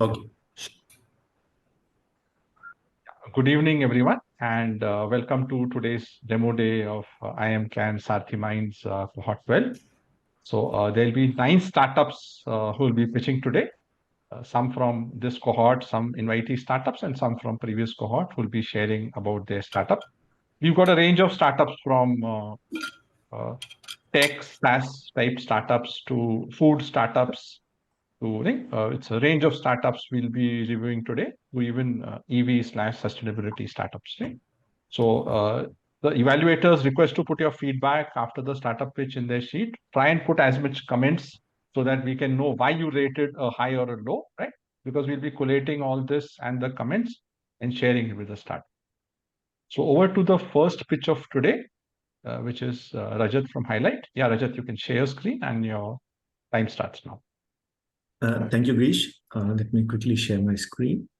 Okay. Good evening, everyone, and welcome to today's demo day of IIM-CAN Sarthy Minds Cohort 12. So there'll be 9 startups who will be pitching today. Some from this cohort, some invitee startups, and some from previous cohort who will be sharing about their startup. We've got a range of startups from uh, tech, SaaS type startups to food startups to it's a range of startups we'll be reviewing today to even EV/sustainability startups. Right? So the evaluators request to put your feedback after the startup pitch in their sheet. Try and put as much comments so that we can know why you rated a high or a low, right? Because we'll be collating all this and the comments and sharing it with the startup. So over to the first pitch of today, which is Rajat from HyLyt. Yeah, Rajat, you can share your screen and your time starts now. Thank you, Grish. Let me quickly share my screen.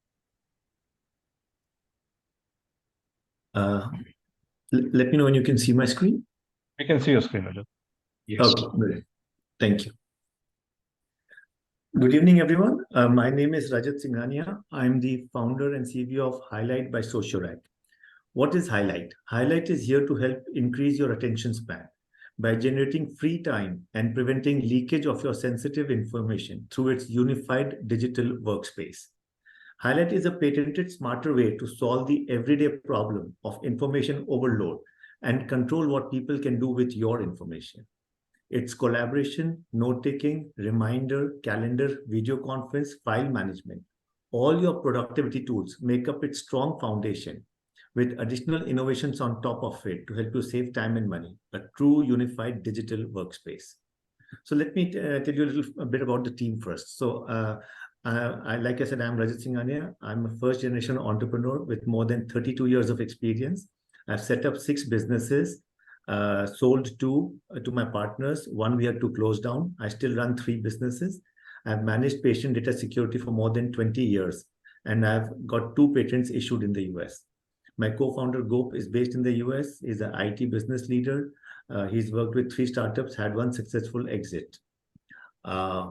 Let me know when you can see my screen. We can see your screen, Rajat. Yes. Okay, brilliant. Thank you. Good evening, everyone. My name is Rajat Singhania. I'm the founder and CEO of HyLyt by Sociorack. What is HyLyt? HyLyt is here to help increase your attention span by generating free time and preventing leakage of your sensitive information through its unified digital workspace. HyLyt is a patented smarter way to solve the everyday problem of information overload and control what people can do with your information. It's collaboration, note-taking, reminder, calendar, video conference, file management. All your productivity tools make up its strong foundation with additional innovations on top of it to help you save time and money, a true unified digital workspace. So let me tell you a bit about the team first. So like I said, I'm Rajat Singhania. I'm a first-generation entrepreneur with more than 32 years of experience. I've set up 6 businesses, sold 2 to my partners. 1 we had to close down. I still run 3 businesses. I've managed patient data security for more than 20 years, and I've got 2 patents issued in the US. My co-founder, Gop, is based in the US. He's an IT business leader. He's worked with 3 startups, had 1 successful exit.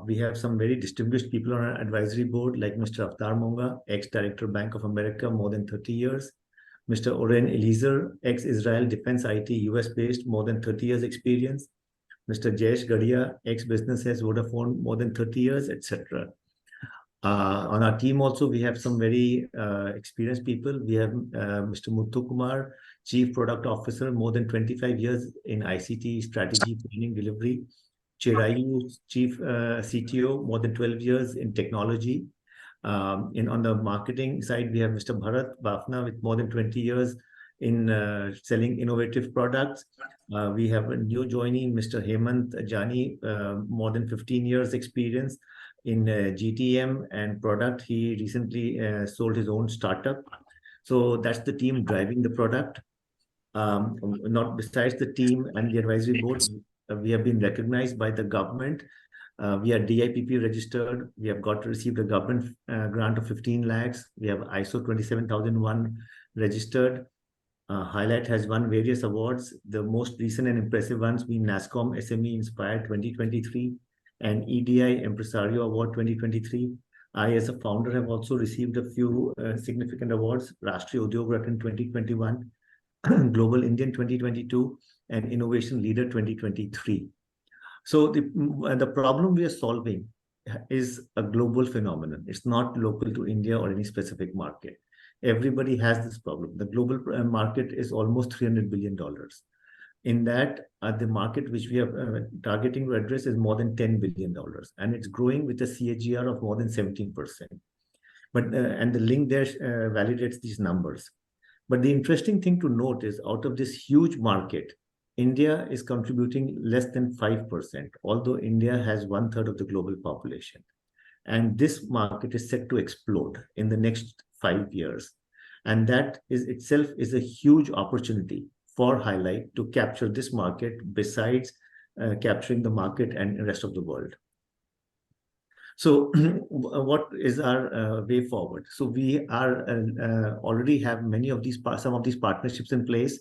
We have some very distinguished people on our advisory board, like Mr. Avtar Monga, ex-director Bank of America, more than 30 years. Mr. Oren Eliezer, ex-Israel Defense IT, US-based, more than 30 years experience. Mr. Jayesh Gadia, ex-business head Vodafone, more than 30 years, etc. On our team also, we have some very experienced people. We have Mr. Muthu Kumar, Chief Product Officer, more than 25 years in ICT, strategy, planning, delivery. Chirayu, Chief CTO, more than 12 years in technology. On the marketing side, we have Mr. Bharat Bafna with more than 20 years in selling innovative products. We have a new joinee, Mr. Hemant Jani, more than 15 years experience in GTM and product. He recently sold his own startup. So that's the team driving the product. Not besides the team and the advisory board, we have been recognized by the government. We are DIPP registered. We have received a government grant of 15 lakhs. We have ISO 27001 registered. HyLyt has won various awards. The most recent and impressive ones being NASSCOM SME Inspired 2023 and EDI Empresario Award 2023. I, as a founder, have also received a few significant awards: Rashtriya Udyog Ratna 2021, Global Indian 2022, and Innovation Leader 2023. So the problem we are solving is a global phenomenon. It's not local to India or any specific market. Everybody has this problem. The global market is almost $300 billion. In that, the market which we are targeting to address is more than $10 billion, and it's growing with a CAGR of more than 17%. But and the link there validates these numbers. But the interesting thing to note is, out of this huge market, India is contributing less than 5%, although India has 1/3 of the global population. And this market is set to explode in the next 5 years. And that is itself is a huge opportunity for HyLyt to capture this market, besides capturing the market and the rest of the world. So what is our way forward? So we are already have some of these partnerships in place.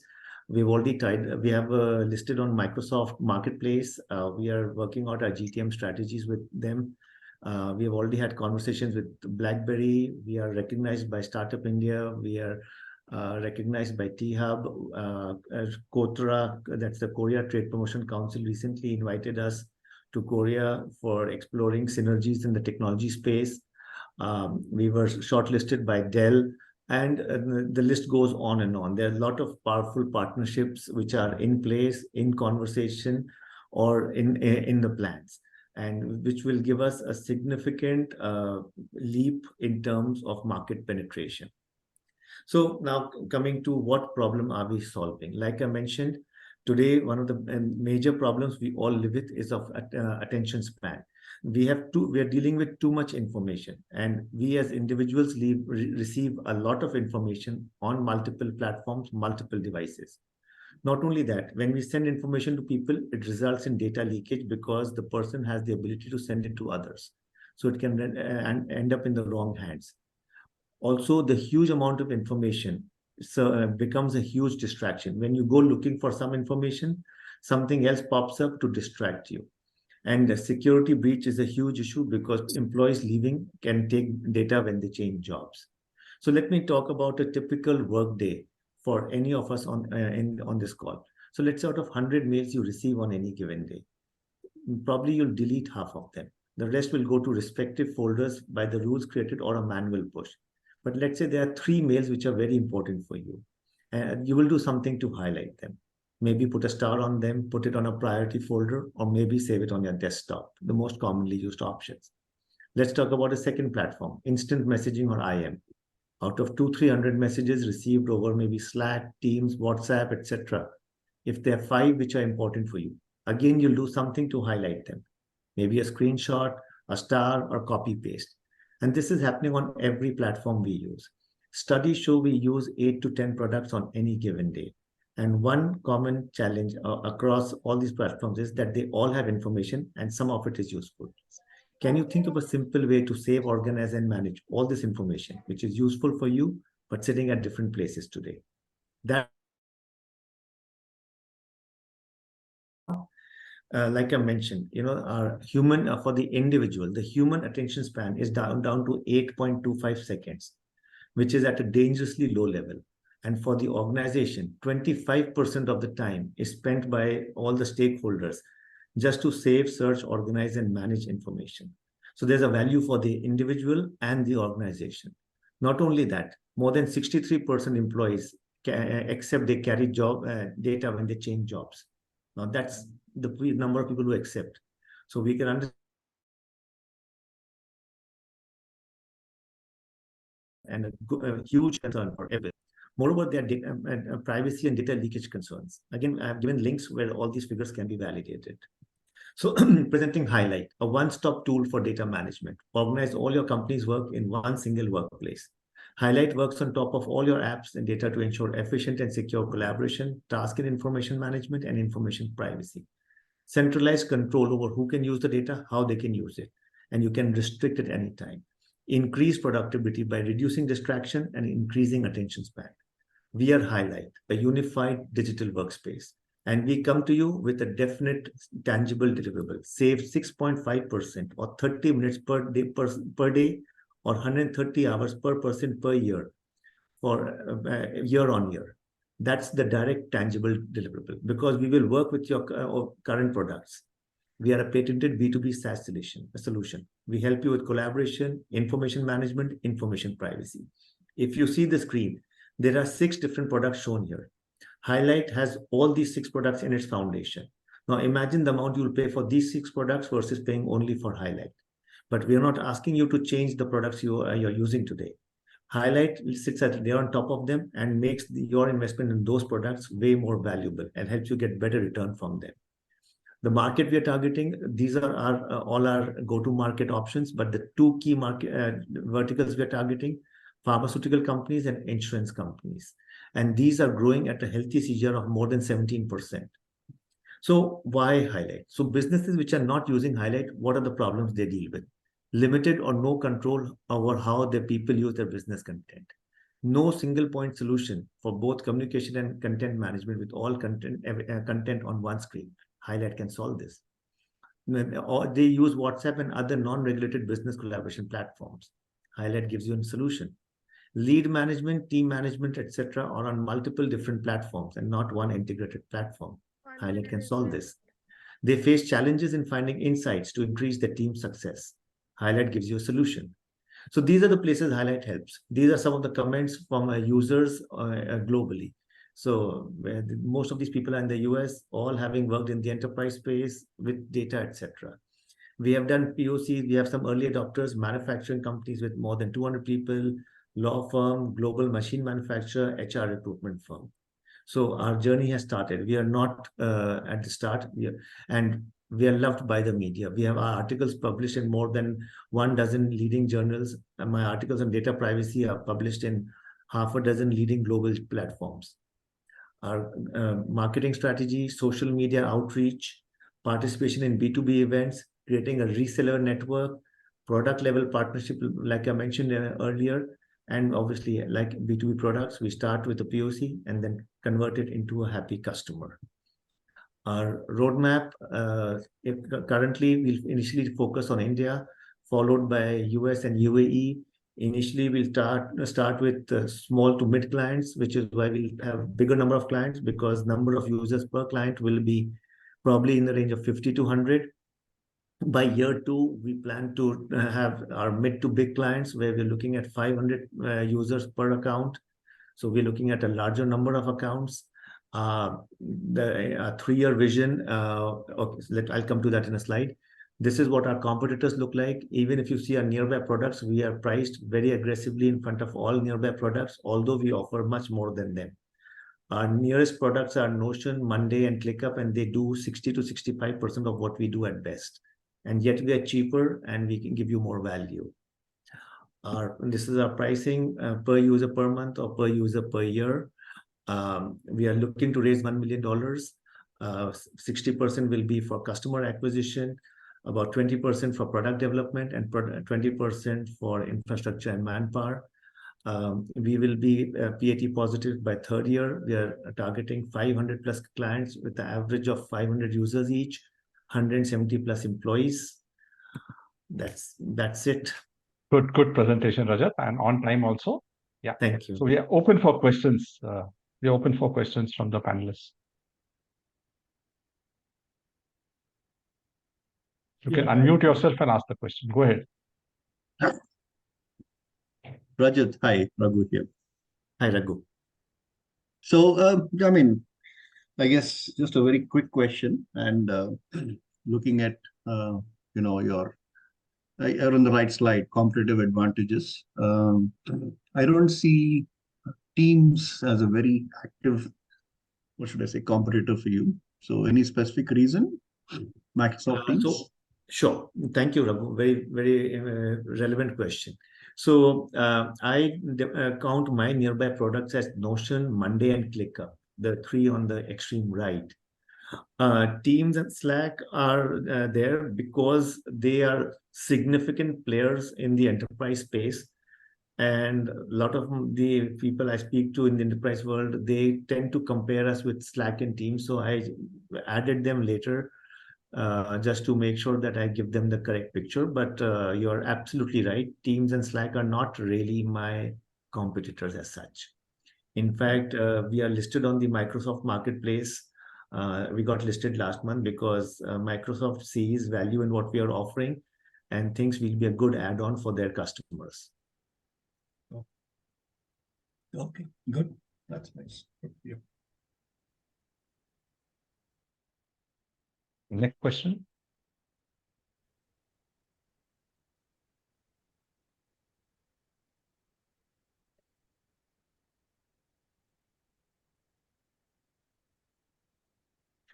We've already we have listed on Microsoft Marketplace. We are working out our GTM strategies with them. We have already had conversations with BlackBerry. We are recognized by Startup India. We are recognized by T-Hub. Kotra, that's the Korea Trade Promotion Council, recently invited us to Korea for exploring synergies in the technology space. We were shortlisted by Dell, and the list goes on and on. There are a lot of powerful partnerships which are in place, in conversation, or in the plans, and which will give us a significant leap in terms of market penetration. So now coming to what problem are we solving? Like I mentioned, today, one of the major problems we all live with is of attention span. We are dealing with too much information, and we as individuals receive a lot of information on multiple platforms, multiple devices. Not only that, when we send information to people, it results in data leakage because the person has the ability to send it to others. So it can end up in the wrong hands. Also, the huge amount of information becomes a huge distraction. When you go looking for some information, something else pops up to distract you. And the security breach is a huge issue because employees leaving can take data when they change jobs. So let me talk about a typical work day for any of us on this call. So let's say out of 100 mails you receive on any given day, probably you'll delete half of them. The rest will go to respective folders by the rules created or a manual push. But let's say there are 3 mails which are very important for you, and you will do something to highlight them. Maybe put a star on them, put it on a priority folder, or maybe save it on your desktop, the most commonly used options. Let's talk about a second platform, instant messaging or IM. Out of 200-300 messages received over maybe Slack, Teams, WhatsApp, etc., if there are 5 which are important for you, again, you'll do something to highlight them. Maybe a screenshot, a star, or copy paste. And this is happening on every platform we use. Studies show we use 8 to 10 products on any given day. And one common challenge across all these platforms is that they all have information and some of it is useful. Can you think of a simple way to save, organize, and manage all this information, which is useful for you, but sitting at different places today? That like I mentioned, our human, for the individual, the human attention span is down to 8.25 seconds, which is at a dangerously low level. And for the organization, 25% of the time is spent by all the stakeholders just to save, search, organize, and manage information. So there's a value for the individual and the organization. Not only that, more than 63% employees accept they carry job data when they change jobs. Now that's the number of people who accept. So we can understand and a huge concern for everyone. Moreover, there are privacy and data leakage concerns. Again, I have given links where all these figures can be validated. So presenting HyLyt, a one-stop tool for data management. Organize all your company's work in one single workplace. HyLyt works on top of all your apps and data to ensure efficient and secure collaboration, task and information management, and information privacy. Centralized control over who can use the data, how they can use it, and you can restrict it anytime. Increase productivity by reducing distraction and increasing attention span. We are HyLyt, a unified digital workspace, and we come to you with a definite, tangible deliverable. Save 6.5% or 30 minutes per day or 130 hours per person per year for year on year. That's the direct, tangible deliverable because we will work with your current products. We are a patented B2B SaaS solution. We help you with collaboration, information management, information privacy. If you see the screen, there are 6 different products shown here. HyLyt has all these 6 products in its foundation. Now imagine the amount you'll pay for these 6 products versus paying only for HyLyt. But we are not asking you to change the products you're using today. HyLyt sits there on top of them and makes your investment in those products way more valuable and helps you get better return from them. The market we are targeting, these are all our go-to-market options, but the 2 key market verticals we are targeting, pharmaceutical companies and insurance companies. And these are growing at a healthy CAGR of more than 17%. So why HyLyt? So businesses which are not using HyLyt, what are the problems they deal with? Limited or no control over how their people use their business content. No single point solution for both communication and content management with all content on one screen. HyLyt can solve this. or they use WhatsApp and other non-regulated business collaboration platforms. HyLyt gives you a solution. Lead management, team management, etc., are on multiple different platforms and not one integrated platform. HyLyt can solve this. They face challenges in finding insights to increase their team success. HyLyt gives you a solution. So these are the places HyLyt helps. These are some of the comments from users globally. So most of these people are in the US, all having worked in the enterprise space with data, etc. We have done POCs. We have some early adopters, manufacturing companies with more than 200 people, law firm, global machine manufacturer, HR recruitment firm. So our journey has started. We are not at the start, and we are loved by the media. We have our articles published in more than 12 leading journals, and my articles on data privacy are published in half a dozen leading global platforms. Our marketing strategy, social media outreach, participation in B2B events, creating a reseller network, product level partnership, like I mentioned earlier, and obviously like B2B products, we start with a POC and then convert it into a happy customer. Our roadmap, currently we'll initially focus on India, followed by US and UAE. Initially, we'll start with small to mid clients, which is why we'll have bigger number of clients, because number of users per client will be probably in the range of 50 to 100. By year 2, we plan to have our mid to big clients, where we're looking at 500 users per account. So we're looking at a larger number of accounts. The 3-year vision, okay, I'll come to that in a slide. This is what our competitors look like. Even if you see our nearby products, we are priced very aggressively in front of all nearby products, although we offer much more than them. Our nearest products are Notion, Monday, and ClickUp, and they do 60 to 65% of what we do at best. And yet we are cheaper and we can give you more value. This is our pricing per user per month or per user per year. We are looking to raise $1 million. 60% will be for customer acquisition, about 20% for product development, and 20% for infrastructure and manpower. We will be PAT positive by 3rd year. We are targeting 500 plus clients with an average of 500 users each, 170 plus employees. That's it. Good presentation, Rajat, and on time also. Yeah. Thank you. So we are open for questions. We are open for questions from the panelists. You can unmute yourself and ask the question. Go ahead. Rajat, hi, Raghu here. Hi, Raghu. So, I guess just a very quick question, and looking at, you're on the right slide, competitive advantages. I don't see Teams as a very active, what should I say, competitor for you. So any specific reason? Microsoft Teams? Sure. Thank you, Raghu. Very, very relevant question. So I count my nearby products as Notion, Monday, and ClickUp, the 3 on the extreme right. Teams and Slack are there because they are significant players in the enterprise space. And a lot of the people I speak to in the enterprise world, they tend to compare us with Slack and Teams. So I added them later just to make sure that I give them the correct picture. But you're absolutely right. Teams and Slack are not really my competitors as such. In fact, we are listed on the Microsoft Marketplace. We got listed last month because Microsoft sees value in what we are offering and thinks we'll be a good add-on for their customers. Okay, good. That's nice. Yeah. Next question.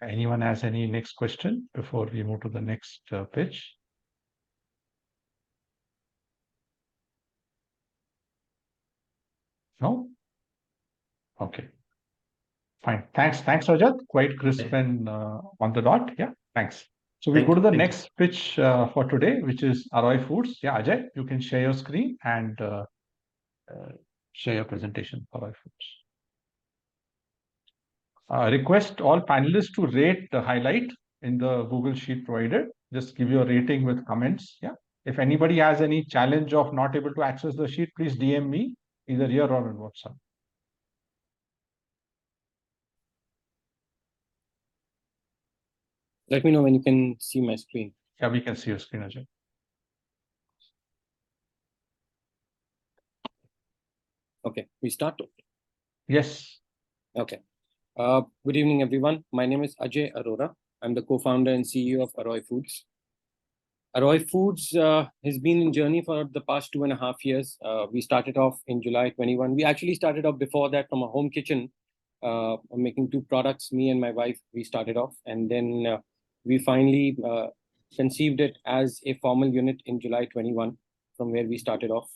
Anyone has any next question before we move to the next pitch? No? Okay. Fine. Thanks, Rajat. Quite crisp and on the dot. Yeah, thanks. So we go to the next pitch for today, which is Arroy Foods. Yeah, Ajay, you can share your screen and share your presentation for Arroy Foods. Request all panelists to rate the HyLyt in the Google Sheet provided. just give you a rating with comments. Yeah. If anybody has any challenge of not able to access the sheet, please DM me either here or on WhatsApp. Let me know when you can see my screen. Yeah, we can see your screen, Ajay. Okay, we start. Yes. Okay. Good evening, everyone. My name is Ajay Arora. I'm the co-founder and CEO of Arroy Foods. Arroy Foods has been in journey for the past 2.5 years. We started off in July 21. We actually started off before that from a home kitchen, making 2 products. Me and my wife, we started off, and then we finally conceived it as a formal unit in July 21, from where we started off.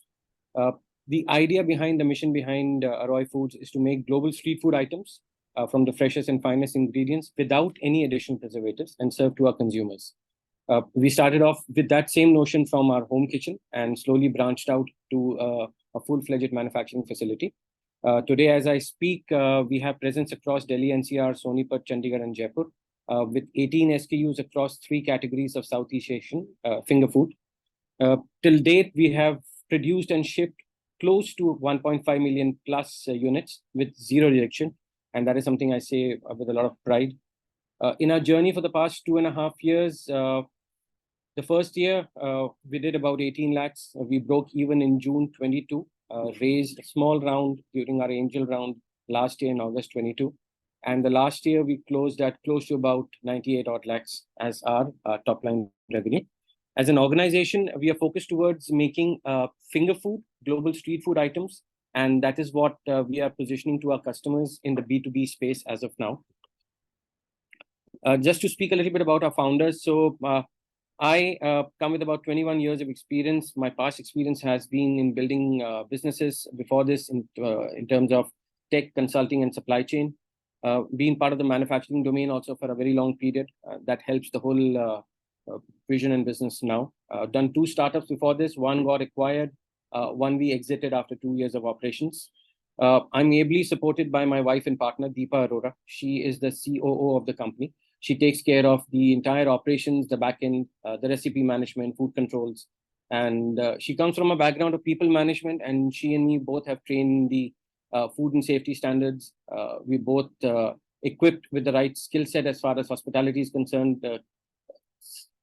The idea behind the mission behind Arroy Foods is to make global street food items from the freshest and finest ingredients without any additional preservatives and serve to our consumers. We started off with that same notion from our home kitchen and slowly branched out to a full-fledged manufacturing facility. Today, as I speak, we have presence across Delhi, NCR, Sonipat, Chandigarh, and Jaipur, with 18 SKUs across 3 categories of Southeast Asian finger food. Till date, we have produced and shipped close to 1.5 million plus units with 0 rejection, and that is something I say with a lot of pride. In our journey for the past 2.5 years, the first year, we did about 18 lakhs. We broke even in June 22, raised a small round during our angel round last year in August 22. And the last year, we closed at close to about 98 odd lakhs as our top line revenue. As an organization, we are focused towards making finger food, global street food items. And that is what we are positioning to our customers in the B2B space as of now. Just to speak a little bit about our founders. So I come with about 21 years of experience. My past experience has been in building businesses before this in terms of tech, consulting, and supply chain. Being part of the manufacturing domain also for a very long period. That helps the whole vision and business now. Done 2 startups before this. One got acquired. One we exited after 2 years of operations. I'm ably supported by my wife and partner, Deepa Arora. She is the COO of the company. She takes care of the entire operations, the back end, the recipe management, food controls. And she comes from a background of people management, and she and me both have trained the food and safety standards. We both equipped with the right skill set as far as hospitality is concerned,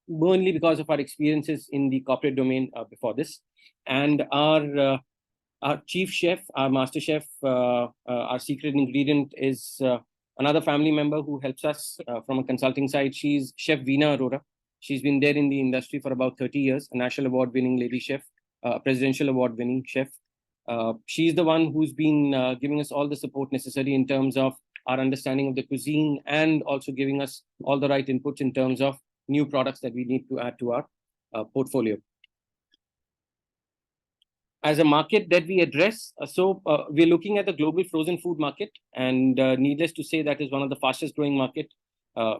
mainly because of our experiences in the corporate domain before this. And our chief chef, our master chef, our secret ingredient is another family member who helps us from a consulting side. She's Chef Veena Arora. She's been there in the industry for about 30 years, a national award-winning lady chef, presidential award-winning chef. She's the one who's been giving us all the support necessary in terms of our understanding of the cuisine, and also giving us all the right inputs in terms of new products that we need to add to our portfolio. As a market that we address, we're looking at the global frozen food market, and needless to say, that is one of the fastest growing market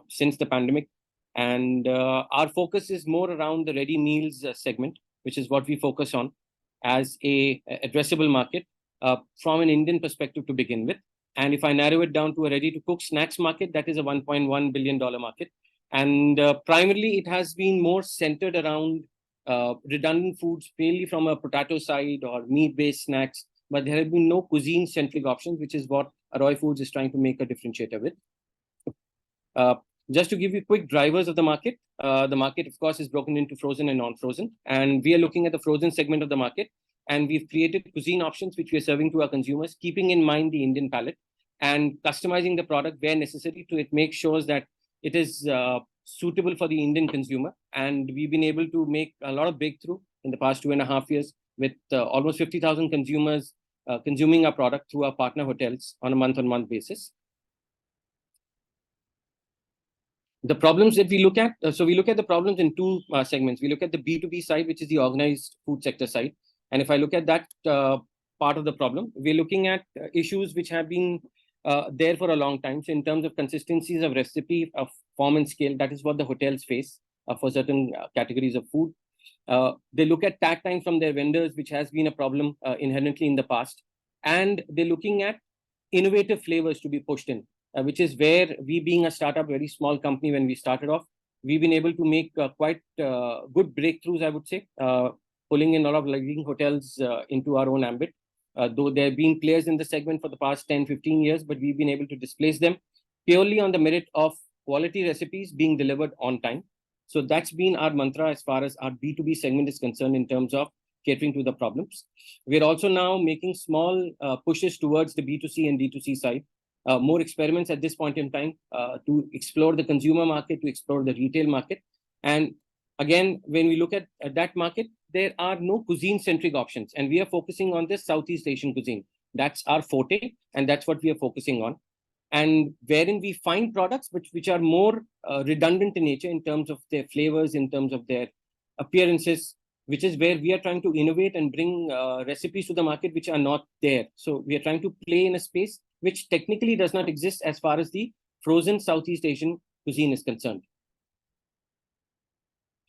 since the pandemic. And our focus is more around the ready meals segment, which is what we focus on as a addressable market from an Indian perspective to begin with. And if I narrow it down to a ready to cook snacks market, that is a $1.1 billion market. And primarily, it has been more centered around redundant foods, mainly from a potato side or meat-based snacks, but there have been no cuisine-centric options, which is what Arroy Foods is trying to make a differentiator with. Just to give you quick drivers of the market, of course, is broken into frozen and non-frozen, and we are looking at the frozen segment of the market, and we've created cuisine options which we are serving to our consumers, keeping in mind the Indian palate and customizing the product where necessary to it make sure that it is suitable for the Indian consumer. And we've been able to make a lot of breakthrough in the past 2.5 years with almost 50,000 consumers consuming our product through our partner hotels on a month-on-month basis. The problems that we look at, so we look at the problems in 2 segments. We look at the B2B side, which is the organized food sector side. And if I look at that part of the problem, we're looking at issues which have been there for a long time. So in terms of consistencies of recipe, of form and scale, that is what the hotels face for certain categories of food. They look at tag time from their vendors, which has been a problem inherently in the past. And they're looking at innovative flavors to be pushed in, which is where we, being a startup, very small company when we started off, we've been able to make quite good breakthroughs, I would say, pulling in a lot of leading hotels into our own ambit. Though there have been players in the segment for the past 10, 15 years, but we've been able to displace them purely on the merit of quality recipes being delivered on time. So that's been our mantra as far as our B2B segment is concerned in terms of catering to the problems. We're also now making small pushes towards the B2C and D2C side. More experiments at this point in time to explore the consumer market, to explore the retail market. And again, when we look at that market, there are no cuisine-centric options. And we are focusing on this Southeast Asian cuisine. That's our forte, and that's what we are focusing on. And wherein we find products which are more redundant in nature in terms of their flavors, in terms of their appearances, which is where we are trying to innovate and bring recipes to the market which are not there. So we are trying to play in a space which technically does not exist as far as the frozen Southeast Asian cuisine is concerned.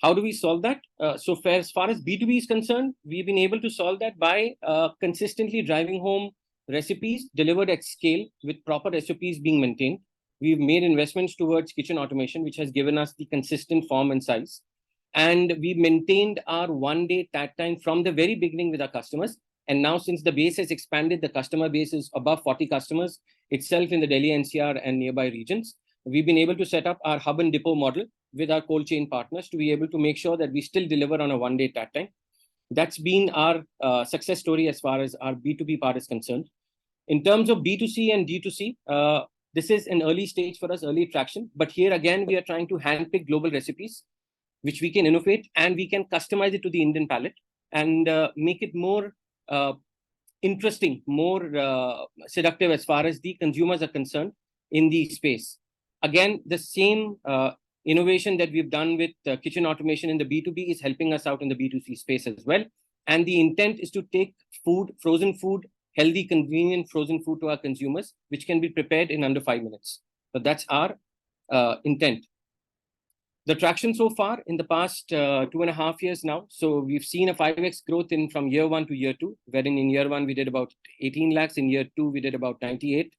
How do we solve that? So as far as B2B is concerned, we've been able to solve that by consistently driving home recipes delivered at scale with proper recipes being maintained. We've made investments towards kitchen automation, which has given us the consistent form and size. And we maintained our one-day tag time from the very beginning with our customers. And now, since the base has expanded, the customer base is above 40 customers itself in the Delhi NCR and nearby regions. We've been able to set up our hub and depot model with our cold chain partners to be able to make sure that we still deliver on a one-day tag time. That's been our success story as far as our B2B part is concerned. In terms of B2C and D2C, this is an early stage for us, early traction. But here again, we are trying to handpick global recipes, which we can innovate and we can customize it to the Indian palate and make it more interesting, more seductive as far as the consumers are concerned in the space. Again, the same innovation that we've done with kitchen automation in the B2B is helping us out in the B2C space as well. And the intent is to take food, frozen food, healthy, convenient frozen food to our consumers, which can be prepared in under 5 minutes. So that's our intent. The traction so far in the past 2.5 years now. So we've seen a 5x growth from year 1 to year 2, wherein in year 1, we did about 18 lakhs. In year 2, we did about 98.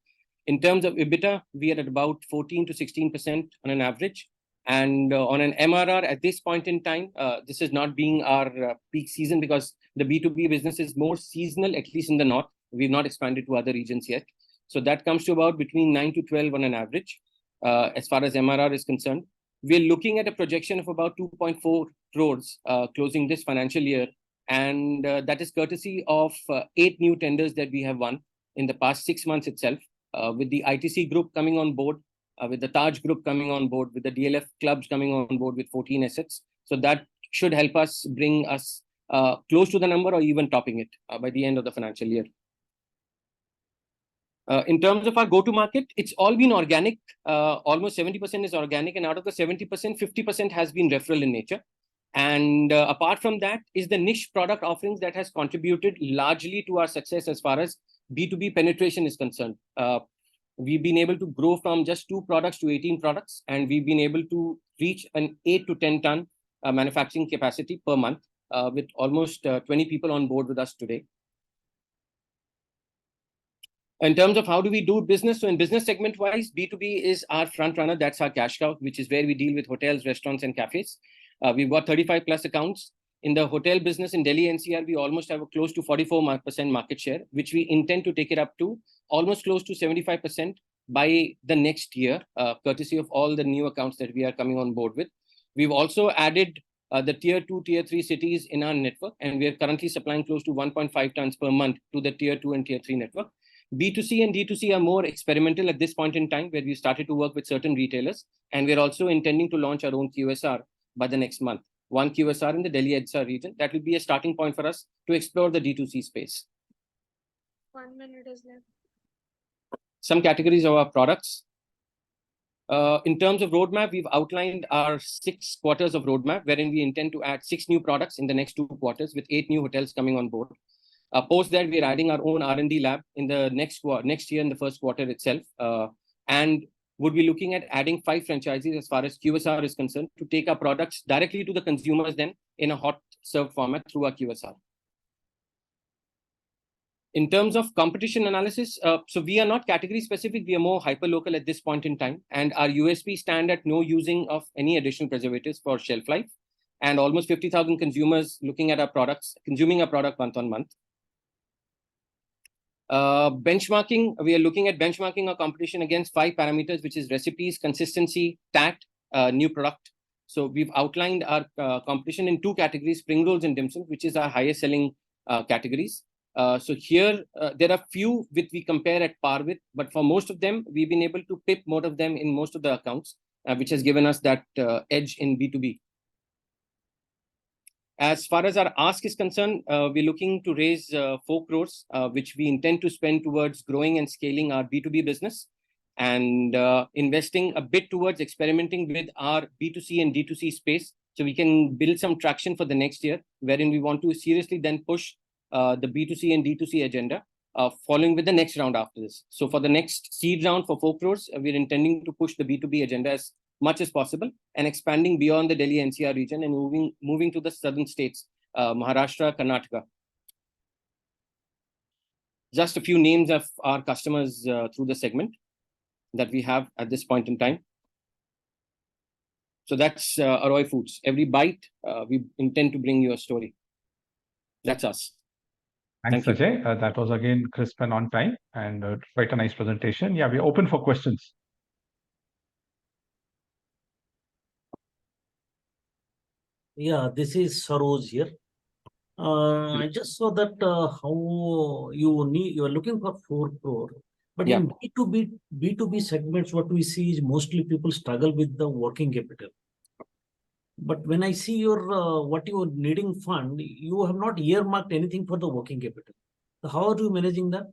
In terms of EBITDA, we are at about 14 to 16% on an average. And on an MRR at this point in time, this is not being our peak season because the B2B business is more seasonal, at least in the north. We've not expanded to other regions yet. So that comes to about between 9 to 12 on an average as far as MRR is concerned. We're looking at a projection of about 2.4 crores closing this financial year. And that is courtesy of 8 new tenders that we have won in the past 6 months itself, with the ITC group coming on board, with the Taj group coming on board, with the DLF clubs coming on board with 14 assets. So that should help us bring us close to the number or even topping it by the end of the financial year. In terms of our go-to-market, it's all been organic. Almost 70% is organic. And out of the 70%, 50% has been referral in nature. And apart from that is the niche product offerings that has contributed largely to our success as far as B2B penetration is concerned. We've been able to grow from just 2 products to 18 products. And we've been able to reach an 8 to 10 ton manufacturing capacity per month with almost 20 people on board with us today. In terms of how do we do business, so in business segment wise, B2B is our front runner. That's our cash cow, which is where we deal with hotels, restaurants, and cafes. We've got 35 plus accounts. In the hotel business in Delhi NCR, we almost have a close to 44% market share, which we intend to take it up to almost close to 75% by the next year, courtesy of all the new accounts that we are coming on board with. We've also added the tier 2, tier 3 cities in our network, and we are currently supplying close to 1.5 tons per month to the tier 2 and tier 3 network. B2C and D2C are more experimental at this point in time, where we started to work with certain retailers, and we're also intending to launch our own QSR by the next month. One QSR in the Delhi NCR region. That will be a starting point for us to explore the D2C space. 1 minute is left. Some categories of our products. In terms of roadmap, we've outlined our 6 quarters of roadmap, wherein we intend to add 6 new products in the next 2 quarters with 8 new hotels coming on board. Post that, we're adding our own R&D lab in the next year in the first quarter itself. And would be looking at adding 5 franchises as far as QSR is concerned to take our products directly to the consumers then in a hot serve format through our QSR. In terms of competition analysis, so we are not category specific, we are more hyper-local at this point in time. And our USP stand at no using of any additional preservatives for shelf life. And almost 50,000 consumers looking at our products, consuming our product month on month. Benchmarking, we are looking at benchmarking our competition against 5 parameters, which is recipes, consistency, TAT, new product. So we've outlined our competition in 2 categories, spring rolls and dim sums, which is our highest selling categories. So here, there are few which we compare at par with, but for most of them, we've been able to pip most of them in most of the accounts, which has given us that edge in B2B. As far as our ask is concerned, we're looking to raise 4 crores, which we intend to spend towards growing and scaling our B2B business and investing a bit towards experimenting with our B2C and D2C space. So we can build some traction for the next year, wherein we want to seriously then push the B2C and D2C agenda, following with the next round after this. So for the next seed round for 4 crores, we're intending to push the B2B agenda as much as possible and expanding beyond the Delhi NCR region and moving to the southern states, Maharashtra, Karnataka. Just a few names of our customers through the segment that we have at this point in time. So that's Arroy Foods. Every bite, we intend to bring you a story. That's us. Thanks, Thank you. Ajay. That was again crisp and on time and quite a nice presentation. Yeah, we're open for questions. Yeah, this is Saroj here. I just saw that how you are looking for 4 crore, but Yeah. in B2B segments, what we see is mostly people struggle with the working capital. But when I see your what you are needing fund, you have not earmarked anything for the working capital. So how are you managing that?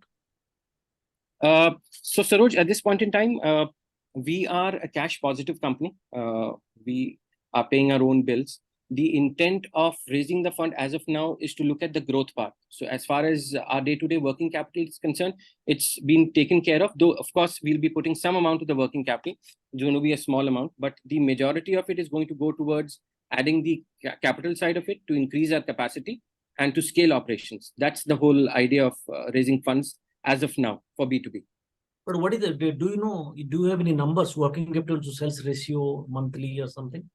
So Saroj, at this point in time, we are a cash positive company. We are paying our own bills. The intent of raising the fund as of now is to look at the growth part. So as far as our day-to-day working capital is concerned, it's been taken care of, though of course we'll be putting some amount to the working capital. It's going to be a small amount, but the majority of it is going to go towards adding the capital side of it to increase our capacity and to scale operations. That's the whole idea of raising funds as of now for B2B. But what is the, do you have any numbers, working capital to sales ratio monthly or something?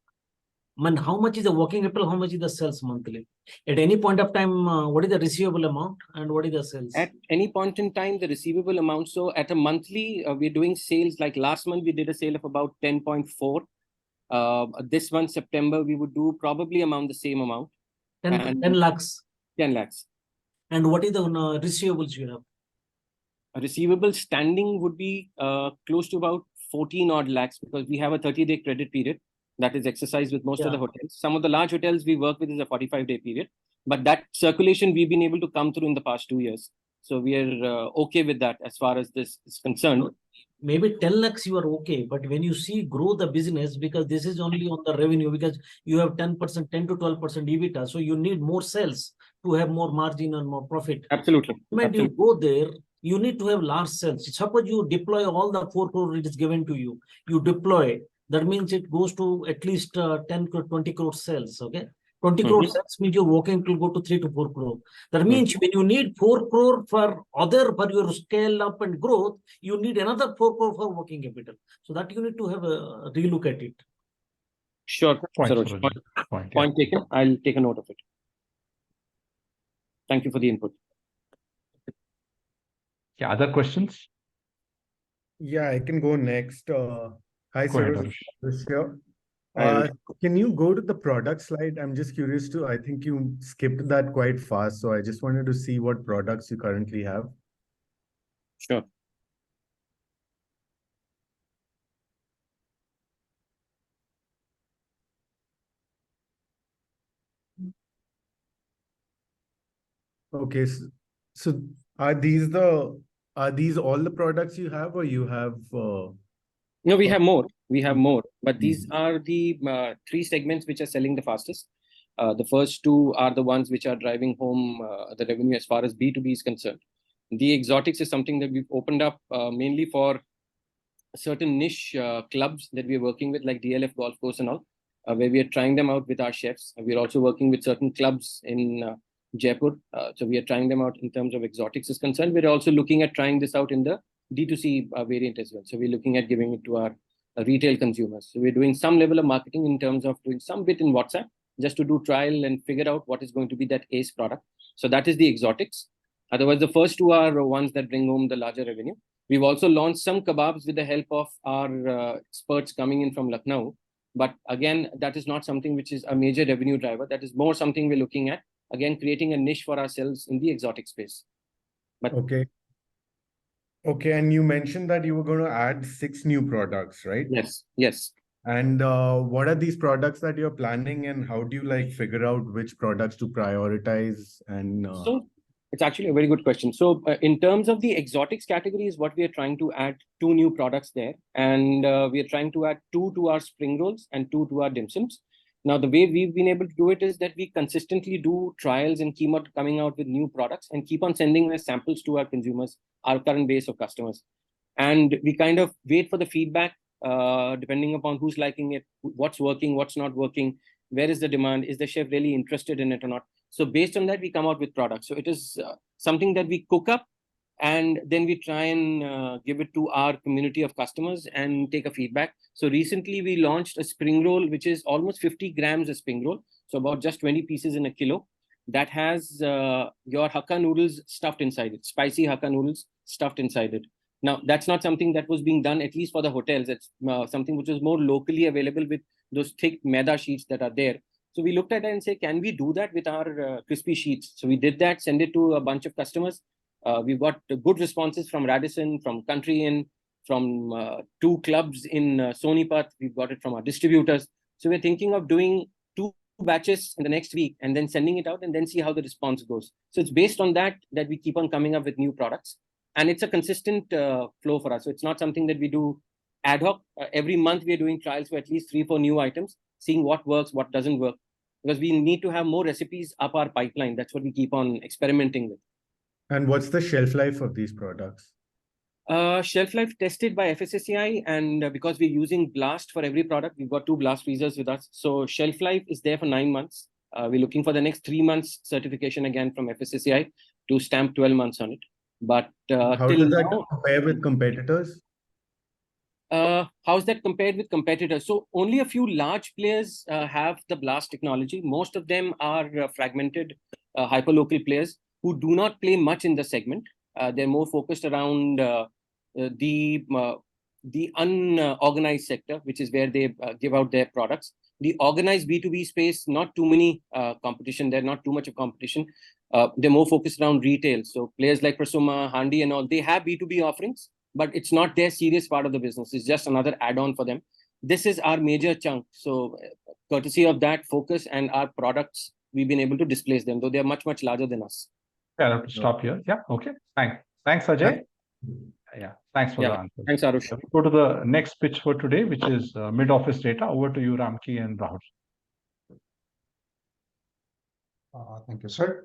Man, how much is the working capital? How much is the sales monthly? At any point of time, what is the receivable amount and what is the sales? At any point in time, the receivable amount. So at a monthly, we're doing sales like last month, we did a sale of about 10.4. This month, September, we would do probably around the same amount. 10 lakhs. 10 lakhs. And what is the receivables you have? A receivable standing would be close to about 14 odd lakhs because we have a 30-day credit period that is exercised with most of the hotels. Some of the large hotels we work with is a 45-day period, but that circulation we've been able to come through in the past 2 years. So we are okay with that as far as this is concerned. Maybe 10 lakhs you are okay, but when you see grow the business, because this is only on the revenue, because you have 10%, 10 to 12% EBITDA, so you need more sales to have more margin and more profit. Absolutely. When you go there, you need to have large sales. Suppose you deploy all the 4 crore it is given to you, you deploy, that means it goes to at least 10 to 20 crore sales, okay? 20 crore sales means your working will go to 3 to 4 crore. That means when you need 4 crore for your scale up and growth, you need another 4 crore for working capital. So that you need to have a relook at it. Sure, Saroj. Point taken. I'll take a note of it. Thank you for the input. Yeah, other questions? Yeah, I can go next. Hi, Go sir. ahead, Can you go to the product slide? I'm just curious to, I think you skipped that quite fast. So I just wanted to see what products you currently have. Sure. Okay, so are these all the products you have, or you have? No, we have more. We have more, but these are the 3 segments which are selling the fastest. The first 2 are the ones which are driving home the revenue as far as B2B is concerned. The exotics is something that we've opened up mainly for certain niche clubs that we're working with, like DLF Golf Course and all, where we are trying them out with our chefs. We're also working with certain clubs in Jaipur. So we are trying them out in terms of exotics is concerned. We're also looking at trying this out in the D2C variant as well. So we're looking at giving it to our retail consumers. So we're doing some level of marketing in terms of doing some bit in WhatsApp just to do trial and figure out what is going to be that ace product. So that is the exotics. Otherwise, the first two are ones that bring home the larger revenue. We've also launched some kebabs with the help of our experts coming in from Lucknow. But again, that is not something which is a major revenue driver. That is more something we're looking at, again, creating a niche for ourselves in the exotic space. But Okay. Okay, and you mentioned that you were going to add 6 new products, right? yes, yes. And what are these products that you're planning, and how do you like figure out which products to prioritize? And So it's actually a very good question. So in terms of the exotics category is what we are trying to add 2 new products there. And we are trying to add 2 to our spring rolls and 2 to our dim sums. Now, the way we've been able to do it is that we consistently do trials and keep on coming out with new products and keep on sending the samples to our consumers, our current base of customers. And we kind of wait for the feedback, depending upon who's liking it, what's working, what's not working, where is the demand, is the chef really interested in it or not. So based on that, we come out with products. So it is something that we cook up and then we try and give it to our community of customers and take a feedback. So recently we launched a spring roll, which is almost 50 grams of spring roll. So about just 20 pieces in a kilo. That has your Hakka noodles stuffed inside it, spicy Hakka noodles stuffed inside it. Now, that's not something that was being done, at least for the hotels. It's something which is more locally available with those thick maida sheets that are there. So we looked at it and say, can we do that with our crispy sheets? So we did that, send it to a bunch of customers. We've got good responses from Radisson, from Country Inn, from 2 clubs in Sonipat. We've got it from our distributors. So we're thinking of doing 2 batches in the next week and then sending it out and then see how the response goes. So it's based on that we keep on coming up with new products. And it's a consistent flow for us. So it's not something that we do ad hoc. Every month we are doing trials for at least 3-4 new items, seeing what works, what doesn't work. Because we need to have more recipes up our pipeline. That's what we keep on experimenting with. and what's the shelf life of these products? Shelf life tested by FSSAI, and because we're using Blast for every product, we've got 2 Blast freezers with us. So shelf life is there for 9 months. We're looking for the next 3 months certification again from FSSAI to stamp 12 months on it. But How till does that now, compare with competitors? how's that compared with competitors? So only a few large players have the Blast technology. Most of them are fragmented hyperlocal players who do not play much in the segment. They're more focused around the unorganized sector, which is where they give out their products. The organized B2B space, not too many competition. There's not too much of competition. They're more focused around retail. So players like Prasuma, Handi and all, they have B2B offerings, but it's not their serious part of the business. It's just another add-on for them. This is our major chunk. So courtesy of that focus and our products, we've been able to displace them, though they're much, much larger than us. Yeah, I have to stop here. Yeah, okay. Thanks, Ajay. Yeah, thanks for the answer. Thanks, Arush. We go to the next pitch for today, which is Midoffice Data. Over to you, Ramki and Rahul. Thank you, sir.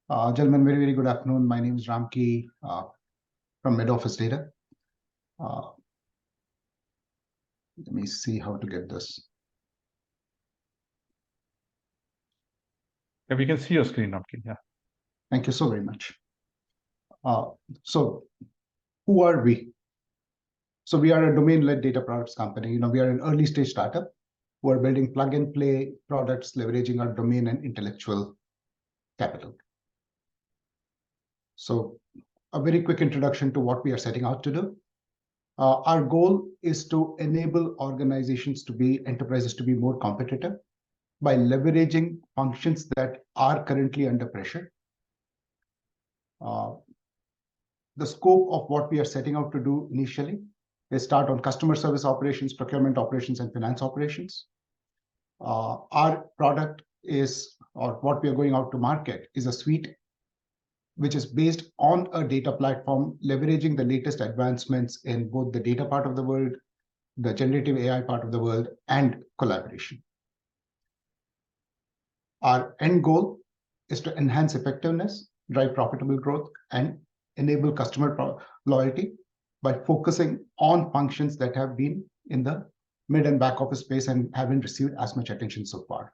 Gentlemen, very, very good afternoon. My name is Ramki from Midoffice Data. Let me see how to get this. Yeah, we can see your screen, Ramki. Yeah. Thank you so very much. So who are we? So we are a domain-led data products company. We are an early stage startup who are building plug and play products, leveraging our domain and intellectual capital. So a very quick introduction to what we are setting out to do. Our goal is to enable organizations enterprises to be more competitive by leveraging functions that are currently under pressure. The scope of what we are setting out to do initially is start on customer service operations, procurement operations, and finance operations. Our product is, or what we are going out to market, is a suite which is based on a data platform, leveraging the latest advancements in both the data part of the world, the generative AI part of the world, and collaboration. Our end goal is to enhance effectiveness, drive profitable growth, and enable customer loyalty by focusing on functions that have been in the mid and back office space and haven't received as much attention so far.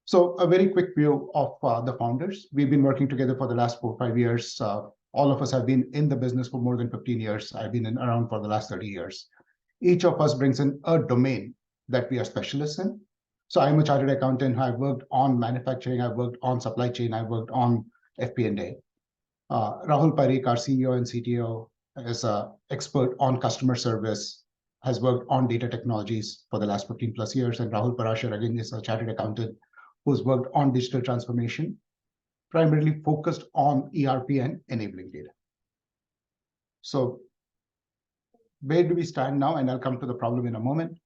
So a very quick view of the founders. We've been working together for the last 4 or 5 years. All of us have been in the business for more than 15 years. I've been around for the last 30 years. Each of us brings in a domain that we are specialists in. So I'm a chartered accountant. I've worked on manufacturing. I've worked on supply chain. I've worked on FP&A. Rahul Parikh, our CEO and CTO, is an expert on customer service, has worked on data technologies for the last 15 plus years. And Rahul Parashar, again, is a chartered accountant who's worked on digital transformation, primarily focused on ERP and enabling data. So where do we stand now? And I'll come to the problem in a moment.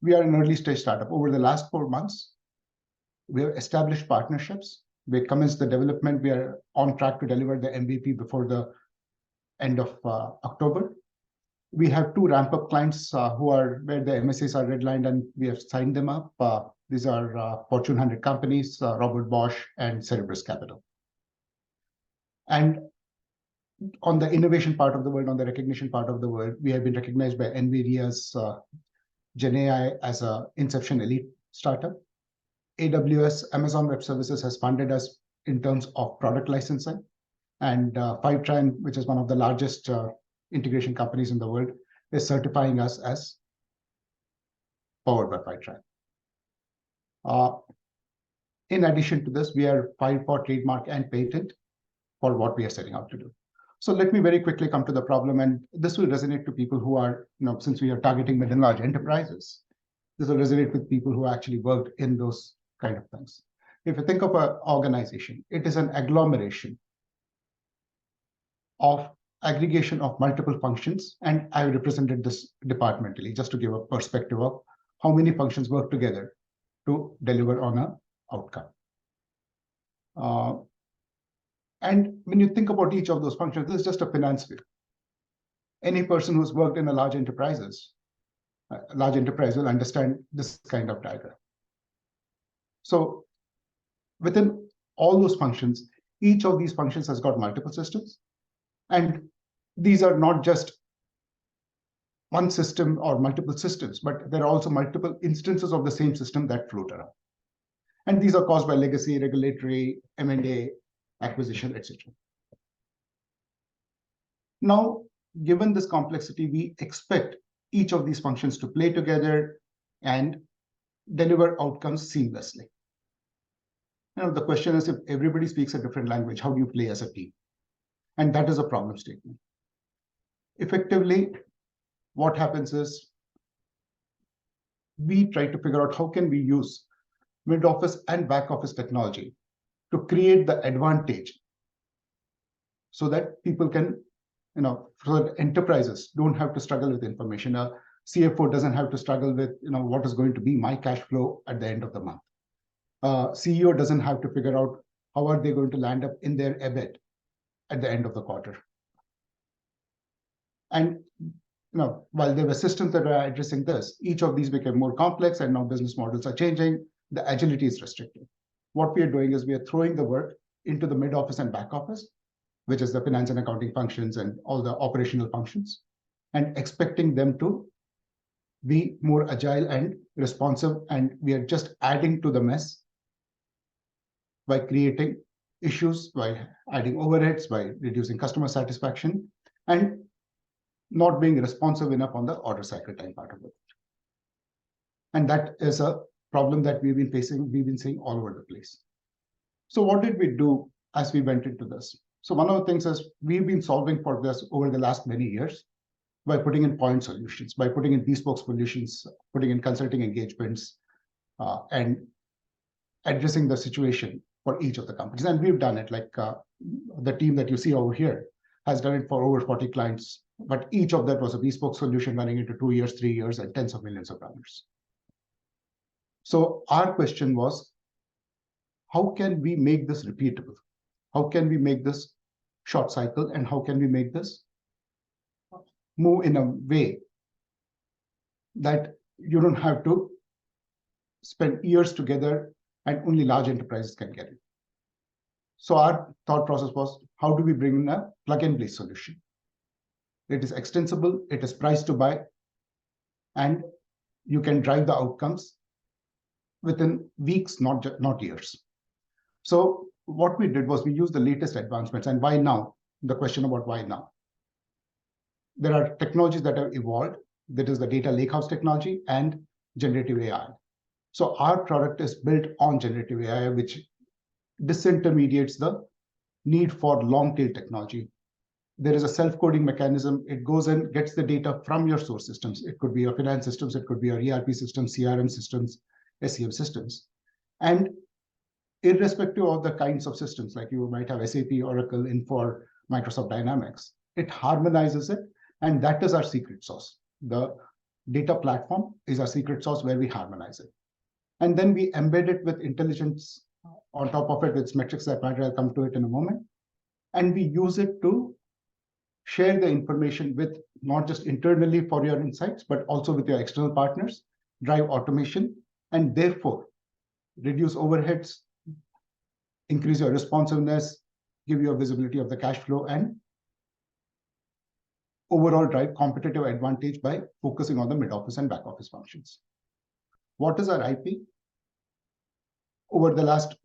We are an early stage startup. Over the last 4 months, we have established partnerships. We commenced the development. We are on track to deliver the MVP before the end of October. We have 2 ramp-up clients where the MSAs are redlined and we have signed them up. These are Fortune 100 companies, Robert Bosch and Cerebrus Capital. And on the innovation part of the world, on the recognition part of the world, we have been recognized by NVIDIA's GenAI as an Inception Elite startup. AWS, Amazon Web Services, has funded us in terms of product licensing. And Fivetran, which is one of the largest integration companies in the world, is certifying us as powered by Fivetran. In addition to this, we are filed for trademark and patent for what we are setting out to do. So let me very quickly come to the problem, and this will resonate to people who are, since we are targeting mid and large enterprises, this will resonate with people who actually worked in those kind of things. If you think of an organization, it is an agglomeration of aggregation of multiple functions, and I represented this departmentally just to give a perspective of how many functions work together to deliver on an outcome. And when you think about each of those functions, this is just a finance view. Any person who's worked in a large enterprise will understand this kind of diagram. So within all those functions, each of these functions has got multiple systems. And these are not just one system or multiple systems, but there are also multiple instances of the same system that float around. And these are caused by legacy, regulatory, M&A, acquisition, etc. Now, given this complexity, we expect each of these functions to play together and deliver outcomes seamlessly. Now, the question is, if everybody speaks a different language, how do you play as a team? And that is a problem statement. Effectively, what happens is we try to figure out how can we use mid-office and back-office technology to create the advantage so that people can, so that enterprises don't have to struggle with information. A CFO doesn't have to struggle with, what is going to be my cash flow at the end of the month. CEO doesn't have to figure out how are they going to land up in their EBIT at the end of the quarter. And while there were systems that are addressing this, each of these became more complex, and now business models are changing. The agility is restricted. What we are doing is we are throwing the work into the mid office and back office, which is the finance and accounting functions and all the operational functions, and expecting them to be more agile and responsive. And we are just adding to the mess by creating issues, by adding overheads, by reducing customer satisfaction, and not being responsive enough on the order cycle time part of it. And that is a problem that we've been facing, we've been seeing all over the place. So what did we do as we went into this? So one of the things is we've been solving for this over the last many years by putting in point solutions, by putting in bespoke solutions, putting in consulting engagements, and addressing the situation for each of the companies. And we've done it, like the team that you see over here has done it for over 40 clients, but each of that was a bespoke solution running into 2 years, 3 years, and tens of millions of dollars. So our question was, how can we make this repeatable? How can we make this short cycle? And how can we make this move in a way that you don't have to spend years together and only large enterprises can get it? So our thought process was, how do we bring in a plug-and-play solution? It is extensible, it is priced to buy, and you can drive the outcomes within weeks, not years. So what we did was we used the latest advancements. And why now? The question about why now. There are technologies that have evolved. That is the data lakehouse technology and generative AI. So our product is built on generative AI, which disintermediates the need for long tail technology. There is a self-coding mechanism. It goes and gets the data from your source systems. It could be your finance systems, it could be your ERP systems, CRM systems, SCM systems. And irrespective of the kinds of systems, like you might have SAP, Oracle, Infor, Microsoft Dynamics, it harmonizes it. And that is our secret sauce. The data platform is our secret sauce where we harmonize it. And then we embed it with intelligence on top of it, with metrics that matter. I'll come to it in a moment. And we use it to share the information with not just internally for your insights, but also with your external partners, drive automation, and therefore reduce overheads, increase your responsiveness, give you a visibility of the cash flow, and overall drive competitive advantage by focusing on the mid-office and back-office functions. What is our IP? Over the last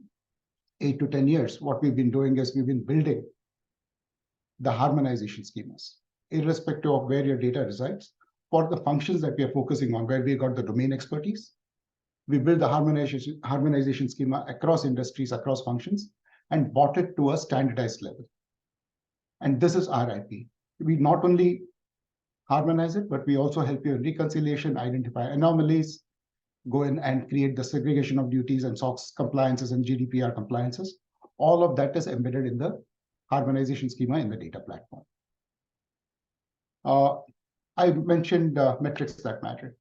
8 to 10 years, what we've been doing is we've been building the harmonization schemas, irrespective of where your data resides, for the functions that we are focusing on, where we got the domain expertise. We build the harmonization schema across industries, across functions, and brought it to a standardized level. And this is our IP. We not only harmonize it, but we also help you in reconciliation, identify anomalies, go in and create the segregation of duties and SOX compliances and GDPR compliances. All of that is embedded in the harmonization schema in the data platform. I mentioned metrics that matter.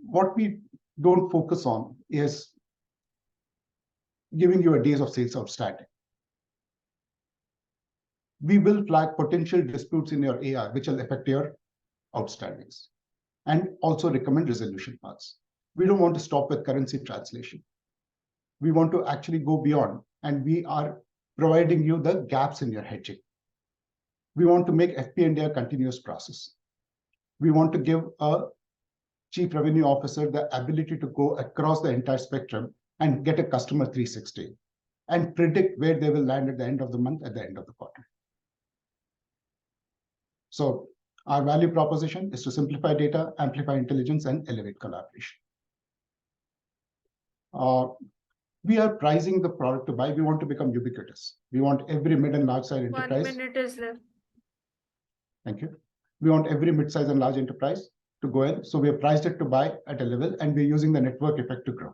What we don't focus on is giving you a days of sales outstanding. We will flag potential disputes in your AR, which will affect your outstandings, and also recommend resolution paths. We don't want to stop with currency translation. We want to actually go beyond, and we are providing you the gaps in your hedging. We want to make FP&A a continuous process. We want to give a chief revenue officer the ability to go across the entire spectrum and get a customer 360 and predict where they will land at the end of the month, at the end of the quarter. So our value proposition is to simplify data, amplify intelligence, and elevate collaboration. We are pricing the product to buy. We want to become ubiquitous. We want every mid and large size enterprise. 1 minute is left. Thank you. We want every mid-size and large enterprise to go in. So we have priced it to buy at a level, and we're using the network effect to grow.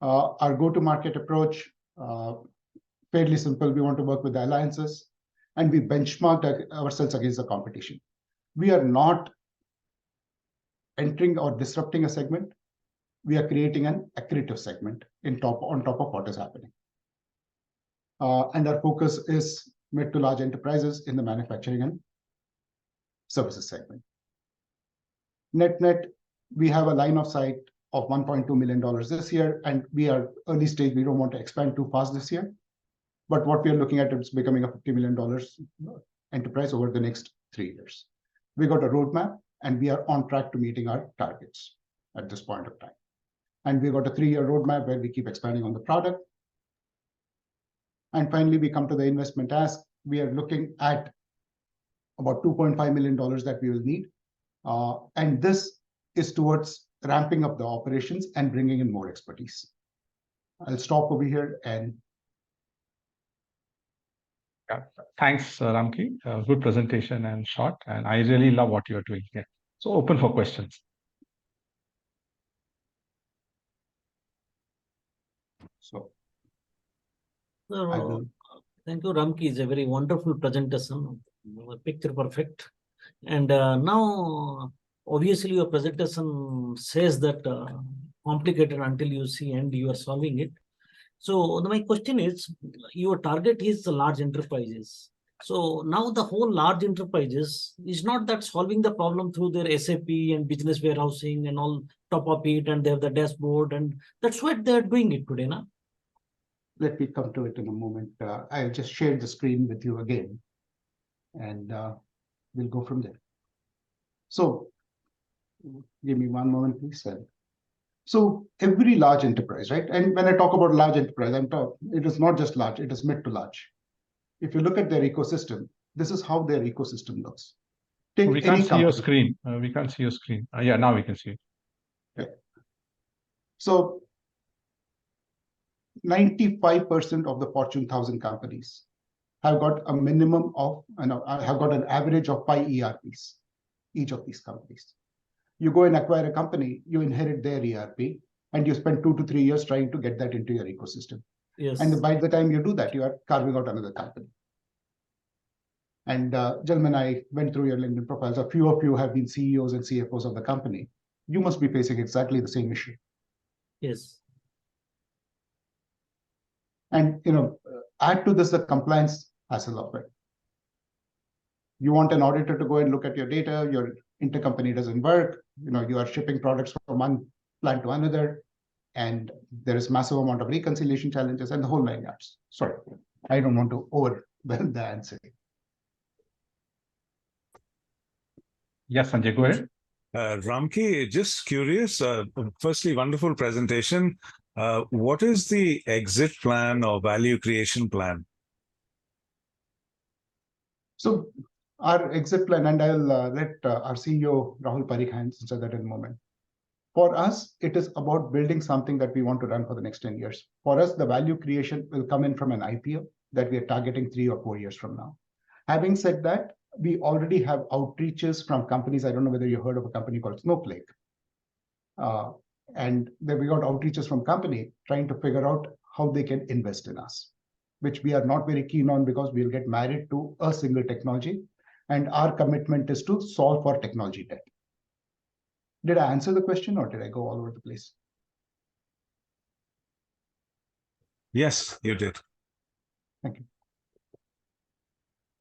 Our go-to-market approach, fairly simple. We want to work with the alliances, and we benchmarked ourselves against the competition. We are not entering or disrupting a segment. We are creating an accretive segment on top of what is happening. And our focus is mid to large enterprises in the manufacturing and services segment. Net, we have a line of sight of $1.2 million this year, and we are early stage. We don't want to expand too fast this year. But what we are looking at is becoming a $50 million enterprise over the next 3 years. We got a roadmap, and we are on track to meeting our targets at this point of time. And we got a 3-year roadmap where we keep expanding on the product. And finally, we come to the investment ask. We are looking at about $2.5 million that we will need. And this is towards ramping up the operations and bringing in more expertise. I'll stop over here and. Yeah. Thanks, Ramki. Good presentation and short. And I really love what you're doing here. So open for questions. So, thank you, Ramki. It's a very wonderful presentation. Picture perfect. And now, obviously, your presentation says that complicated until you see and you are solving it. So my question is, your target is the large enterprises. So now the whole large enterprises is not that solving the problem through their SAP and business warehousing and all top of it, and they have the dashboard, and that's what they're doing it today, now. Let me come to it in a moment. I'll just share the screen with you again, and we'll go from there. So give me one moment, please. So every large enterprise, right? And when I talk about large enterprise, it is not just large, it is mid to large. If you look at their ecosystem, this is how their ecosystem looks. Take We can't see your screen. We can't see your screen. Yeah, now we can see it. Yeah. So 95% of the Fortune 1000 companies have got a minimum of, have got an average of 5 ERPs, each of these companies. You go and acquire a company, you inherit their ERP, and you spend 2 to 3 years trying to get that into your ecosystem. Yes. And by the time you do that, you are carving out another company. And gentlemen, I went through your LinkedIn profiles. A few of you have been CEOs and CFOs of the company. You must be facing exactly the same issue. Yes. And add to this the compliance hassle of it. You want an auditor to go and look at your data, your intercompany doesn't work, you are shipping products from one plant to another, and there is massive amount of reconciliation challenges and the whole 9 yards. Sorry, I don't want to overwhelm the answer. Yes, Sanjay, go ahead. Ramki, just curious, firstly, wonderful presentation. What is the exit plan or value creation plan? So our exit plan, and I'll let our CEO Rahul Parikh answer that in a moment. For us, it is about building something that we want to run for the next 10 years. For us, the value creation will come in from an IPO that we are targeting 3 or 4 years from now. Having said that, we already have outreaches from companies. I don't know whether you heard of a company called Snowflake. And then we got outreaches from company trying to figure out how they can invest in us, which we are not very keen on because we'll get married to a single technology. And our commitment is to solve for technology debt. Did I answer the question or did I go all over the place? Yes, you did. Thank you.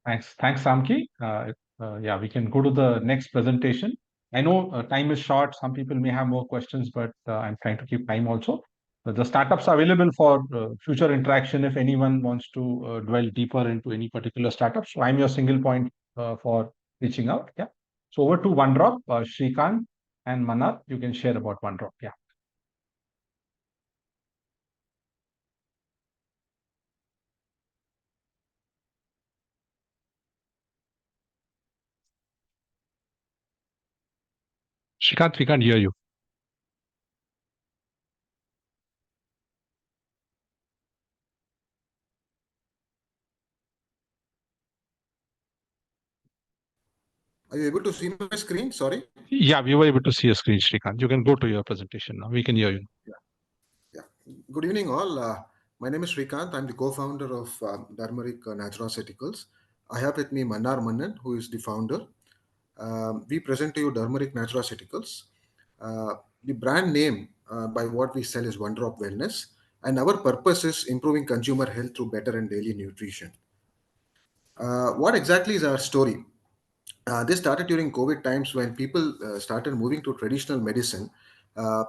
Thanks, Ramki. Yeah, we can go to the next presentation. I know time is short. Some people may have more questions, but I'm trying to keep time also. The startups are available for future interaction if anyone wants to dwell deeper into any particular startup. So I'm your single point for reaching out. Yeah. So over to OneDrop, Shrikant and Manar, you can share about OneDrop. Yeah. Shrikant, we can't hear you. Are you able to see my screen? Sorry. Yeah, we were able to see your screen, Shrikant. You can go to your presentation now. We can hear you. Yeah. Good evening, all. My name is Shrikant. I'm the co-founder of Turmeric Nutraceuticals. I have with me Manar Mannan, who is the founder. We present to you Turmeric Nutraceuticals. The brand name by what we sell is OneDrop Wellness, and our purpose is improving consumer health through better and daily nutrition. What exactly is our story? This started during COVID times when people started moving to traditional medicine.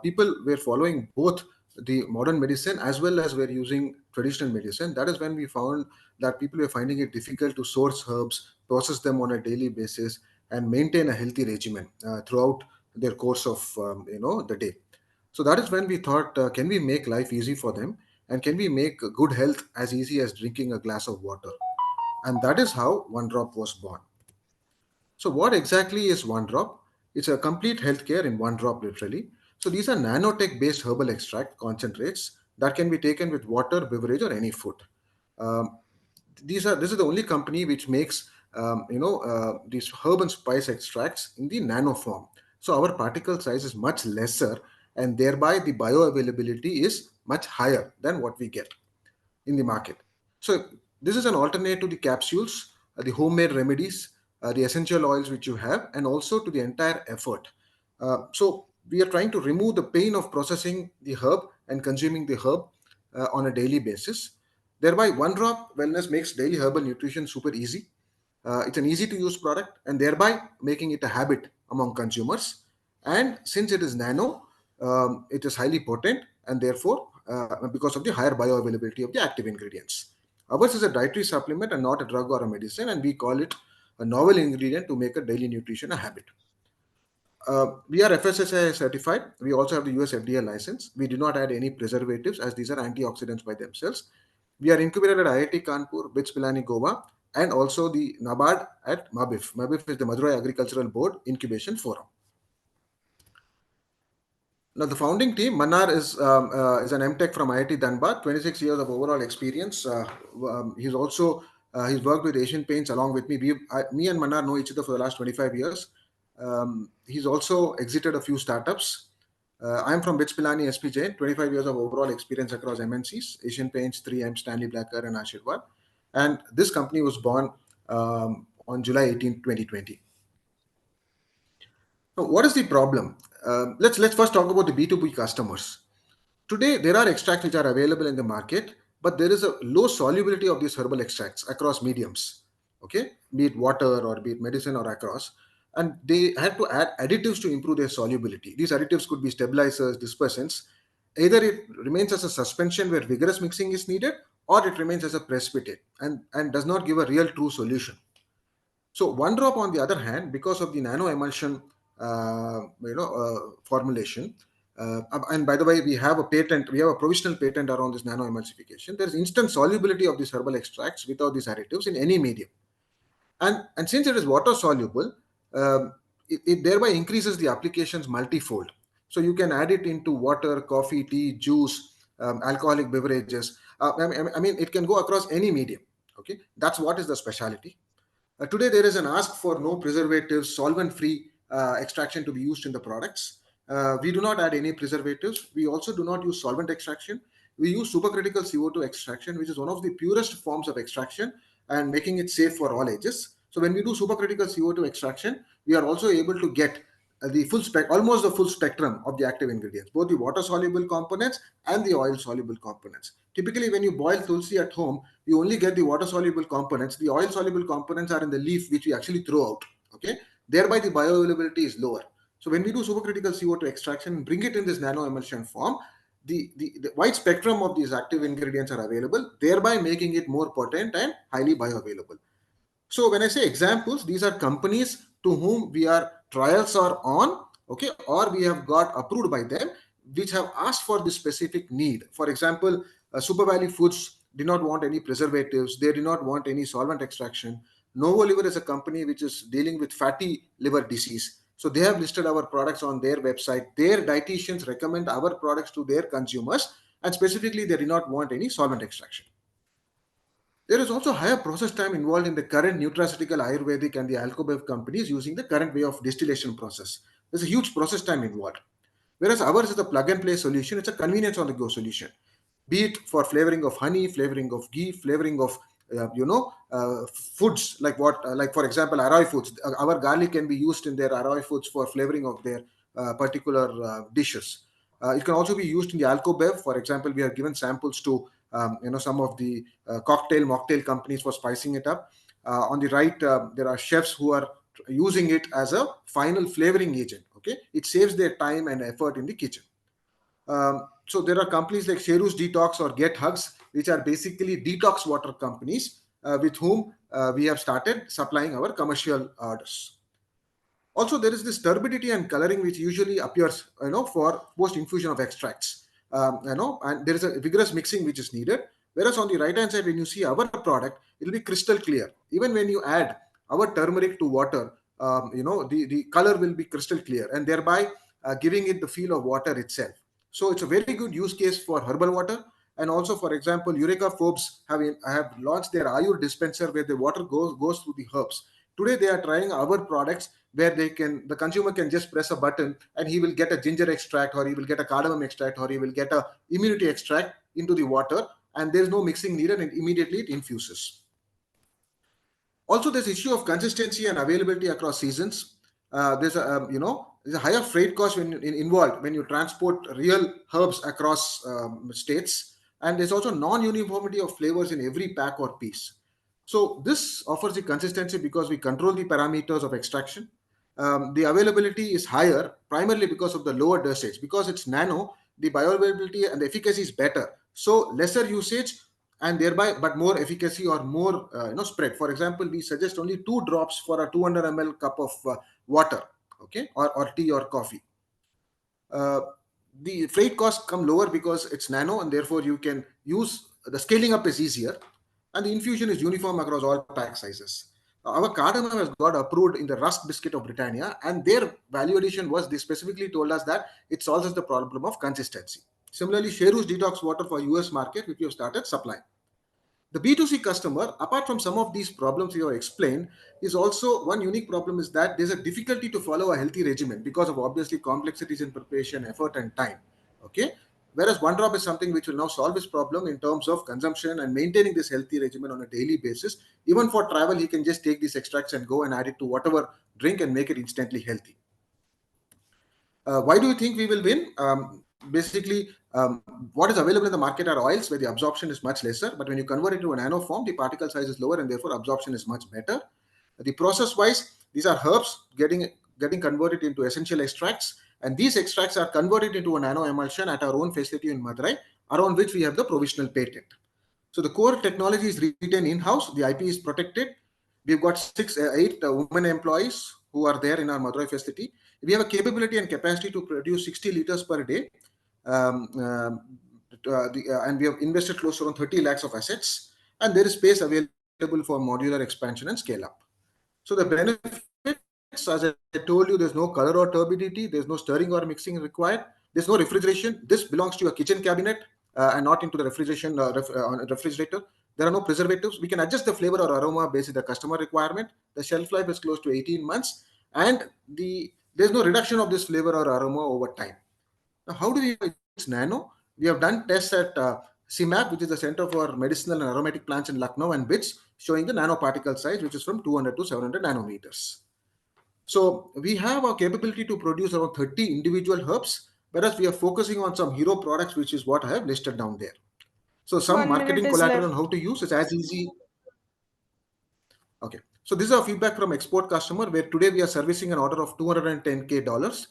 People were following both the modern medicine as well as were using traditional medicine. That is when we found that people were finding it difficult to source herbs, process them on a daily basis, and maintain a healthy regimen throughout their course of the day. So that is when we thought, can we make life easy for them, and can we make good health as easy as drinking a glass of water? And that is how OneDrop was born. So what exactly is OneDrop? It's a complete healthcare in one drop, literally. So these are nanotech-based herbal extract concentrates that can be taken with water, beverage, or any food. This is the only company which makes these herb and spice extracts in the nano form. So our particle size is much lesser, and thereby the bioavailability is much higher than what we get in the market. So this is an alternate to the capsules, the homemade remedies, the essential oils which you have, and also to the entire effort. So we are trying to remove the pain of processing the herb and consuming the herb on a daily basis. Thereby, OneDrop Wellness makes daily herbal nutrition super easy. It's an easy to use product, and thereby making it a habit among consumers. And since it is nano, it is highly potent, and therefore, because of the higher bioavailability of the active ingredients. Ours is a dietary supplement and not a drug or a medicine, and we call it a novel ingredient to make a daily nutrition a habit. We are FSSAI certified. We also have the US FDA license. We do not add any preservatives as these are antioxidants by themselves. We are incubated at IIT Kanpur, BITS Pilani, Goa, and also the NABARD at MABIF. MABIF is the Madurai Agricultural Board Incubation Forum. Now, the founding team, Mannar is an MTech from IIT Dhanbad, 26 years of overall experience. He's also he's worked with Asian Paints along with me. Me and Mannar know each other for the last 25 years. He's also exited a few startups. I'm from BITS Pilani SPJ, 25 years of overall experience across MNCs, Asian Paints, 3M, Stanley Blacker, and Ashirwad. And this company was born on July 18, 2020. Now, what is the problem? Let's first talk about the B2B customers. Today, there are extracts which are available in the market, but there is a low solubility of these herbal extracts across mediums, okay, be it water or be it medicine or across. And they had to add additives to improve their solubility. These additives could be stabilizers, dispersants. Either it remains as a suspension where vigorous mixing is needed, or it remains as a precipitate and does not give a real true solution. So OneDrop, on the other hand, because of the nano emulsion formulation, and by the way, we have a provisional patent around this nano emulsification. There is instant solubility of these herbal extracts without these additives in any medium. And since it is water soluble, it thereby increases the applications multifold. So you can add it into water, coffee, tea, juice, alcoholic beverages. I mean, it can go across any medium. Okay, that's what is the specialty. Today, there is an ask for no preservatives, solvent-free extraction to be used in the products. We do not add any preservatives. We also do not use solvent extraction. We use supercritical CO2 extraction, which is one of the purest forms of extraction and making it safe for all ages. So when we do supercritical CO2 extraction, we are also able to get almost the full spectrum of the active ingredients, both the water-soluble components and the oil-soluble components. Typically, when you boil tulsi at home, you only get the water-soluble components. The oil-soluble components are in the leaf, which we actually throw out. Okay, thereby the bioavailability is lower. So when we do supercritical CO2 extraction and bring it in this nano emulsion form, the wide spectrum of these active ingredients are available, thereby making it more potent and highly bioavailable. So when I say examples, these are companies to whom trials are on, okay, or we have got approved by them, which have asked for this specific need. For example, Super Valley Foods did not want any preservatives. They did not want any solvent extraction. Novo Liver is a company which is dealing with fatty liver disease. So they have listed our products on their website. Their dietitians recommend our products to their consumers, and specifically, they did not want any solvent extraction. There is also higher process time involved in the current nutraceutical, Ayurvedic, and the Alcobev companies using the current way of distillation process. There's a huge process time involved. Whereas ours is a plug-and-play solution. It's a convenience-on-the-go solution. Be it for flavoring of honey, flavoring of ghee, flavoring of foods like for example, Arroy foods. Our garlic can be used in their Arroy foods for flavoring of their particular dishes. It can also be used in the Alcobev. For example, we have given samples to some of the mocktail companies for spicing it up. On the right, there are chefs who are using it as a final flavoring agent. Okay, it saves their time and effort in the kitchen. So there are companies like Sheru's Detox or Get Hugs, which are basically detox water companies with whom we have started supplying our commercial orders. Also, there is this turbidity and coloring which usually appears, for post infusion of extracts. And there is a vigorous mixing which is needed. Whereas on the right hand side, when you see our product, it will be crystal clear. Even when you add our turmeric to water, the color will be crystal clear, and thereby giving it the feel of water itself. So it's a very good use case for herbal water. And also, for example, Eureka Phobes have launched their Ayur dispenser where the water goes through the herbs. Today, they are trying our products where the consumer can just press a button and he will get a ginger extract, or he will get a cardamom extract, or he will get a immunity extract into the water, and there's no mixing needed, and immediately it infuses. Also, this issue of consistency and availability across seasons. There's a higher freight cost involved when you transport real herbs across states, and there's also non-uniformity of flavors in every pack or piece. So this offers the consistency because we control the parameters of extraction. The availability is higher primarily because of the lower dosage. Because it's nano, the bioavailability and the efficacy is better. So lesser usage and thereby but more efficacy or more spread. For example, we suggest only 2 drops for a 200 ml cup of water. okay, or tea or coffee. The freight costs come lower because it's nano, and therefore you can use the scaling up is easier, and the infusion is uniform across all pack sizes. Our cardamom has got approved in the Rusk biscuit of Britannia, and their value addition was they specifically told us that it solves us the problem of consistency. Similarly, Sheru's detox water for US market, which we have started supplying. The B2C customer, apart from some of these problems we have explained, is also one unique problem is that there's a difficulty to follow a healthy regimen because of obviously complexities in preparation, effort, and time. Okay. Whereas OneDrop is something which will now solve this problem in terms of consumption and maintaining this healthy regimen on a daily basis. Even for travel, he can just take these extracts and go and add it to whatever drink and make it instantly healthy. Why do you think we will win? Basically, what is available in the market are oils where the absorption is much lesser, but when you convert it to a nano form, the particle size is lower and therefore absorption is much better. The process wise, these are herbs getting converted into essential extracts, and these extracts are converted into a nano emulsion at our own facility in Madurai, around which we have the provisional patent. So the core technology is retained in-house, the IP is protected. We've got 8 women employees who are there in our Madurai facility. We have a capability and capacity to produce 60 liters per day. And we have invested close to around 30 lakhs of assets, and there is space available for modular expansion and scale up. So the benefits, as I told you, there's no color or turbidity, there's no stirring or mixing required, there's no refrigeration. This belongs to a kitchen cabinet and not into the refrigerator. There are no preservatives. We can adjust the flavor or aroma based on the customer requirement. The shelf life is close to 18 months, and there's no reduction of this flavor or aroma over time. Now, how do we know it's nano? We have done tests at CMAP, which is the Center for Medicinal and Aromatic Plants in Lucknow, and BITS, showing the nanoparticle size, which is from 200 to 700 nanometers. So we have a capability to produce around 30 individual herbs, whereas we are focusing on some hero products, which is what I have listed down there. So some 1 minute marketing is collateral left. on how to use is as easy. Okay. So this is our feedback from export customer, where today we are servicing an order of $210K.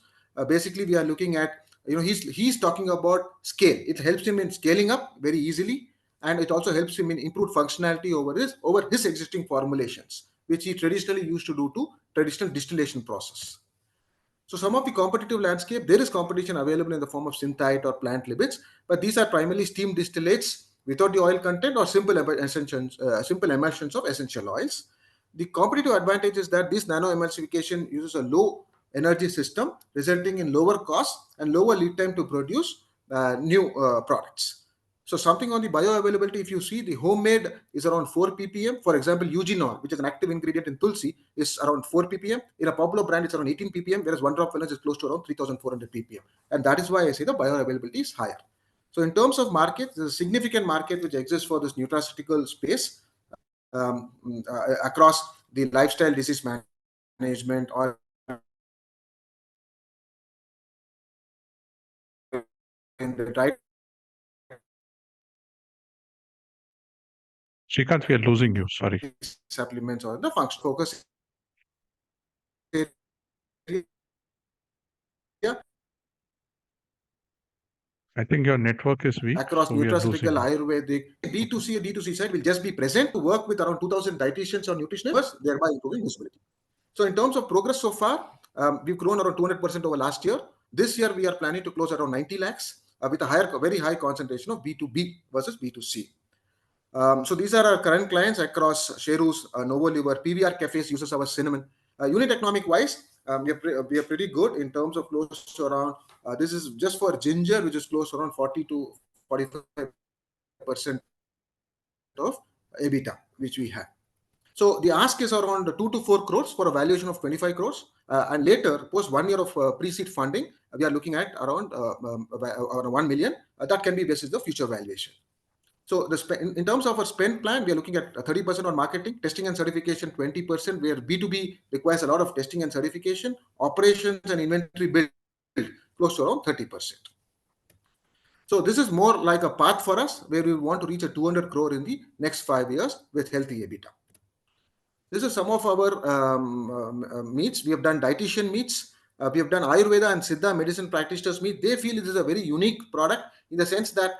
Basically, we are looking at, he's talking about scale. It helps him in scaling up very easily, and it also helps him in improved functionality over his existing formulations, which he traditionally used to do to traditional distillation process. So some of the competitive landscape, there is competition available in the form of synthite or plant lipids, but these are primarily steam distillates without the oil content or simple emulsions of essential oils. The competitive advantage is that this nano emulsification uses a low energy system, resulting in lower cost and lower lead time to produce new products. So something on the bioavailability, if you see, the homemade is around 4 ppm. For example, eugenol, which is an active ingredient in tulsi, is around 4 ppm. In a popular brand, it's around 18 ppm, whereas OneDrop wellness is close to around 3,400 ppm. And that is why I say the bioavailability is higher. So in terms of market, there's a significant market which exists for this nutraceutical space across the lifestyle disease management or in the diet Shrikant, we are losing you. Sorry. supplements or the function focus area. I think your network is weak. Across so we are losing nutraceutical, you. Ayurvedic, D2C side will just be present to work with around 2,000 dietitians or nutritionists, thereby improving visibility. So in terms of progress so far, we've grown around 200% over last year. This year, we are planning to close around 90 lakhs with a very high concentration of B2B versus B2C. So these are our current clients across Sheru's, Novo Liver, PVR Cafes uses our cinnamon. Unit economic wise, we are pretty good in terms of close to around, this is just for ginger, which is close to around 40 to 45% of EBITDA, which we have. So the ask is around 2 to 4 crores for a valuation of 25 crores. And later, post 1 year of pre-seed funding, we are looking at around 1 million. That can be based on the future valuation. So in terms of our spend plan, we are looking at 30% on marketing, testing and certification, 20%, where B2B requires a lot of testing and certification, operations and inventory build close to around 30%. So this is more like a path for us where we want to reach a 200 crore in the next 5 years with healthy EBITDA. This is some of our meets. We have done dietitian meets. We have done Ayurveda and Siddha medicine practitioners meet. They feel it is a very unique product in the sense that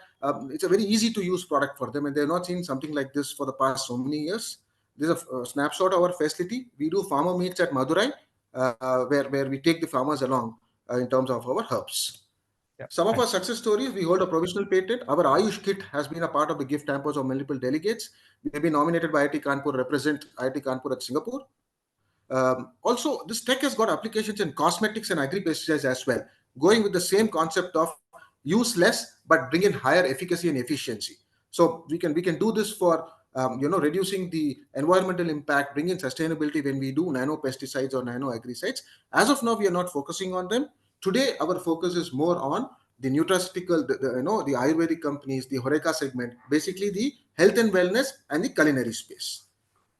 it's a very easy to use product for them, and they've not seen something like this for the past so many years. This is a snapshot of our facility. We do farmer meets at Madurai. where we take the farmers along in terms of our herbs. Yeah, Some of our thanks. success stories, we hold a provisional patent. Our Ayush kit has been a part of the gift hampers of multiple delegates. We have been nominated by IIT Kanpur, represent IIT Kanpur at Singapore. Also, this tech has got applications in cosmetics and agri-pesticides as well, going with the same concept of use less but bring in higher efficacy and efficiency. So we can do this for reducing the environmental impact, bring in sustainability when we do nano pesticides or nano agricides. As of now, we are not focusing on them. Today, our focus is more on the nutraceutical, the Ayurvedic companies, the Horeca segment, basically the health and wellness and the culinary space.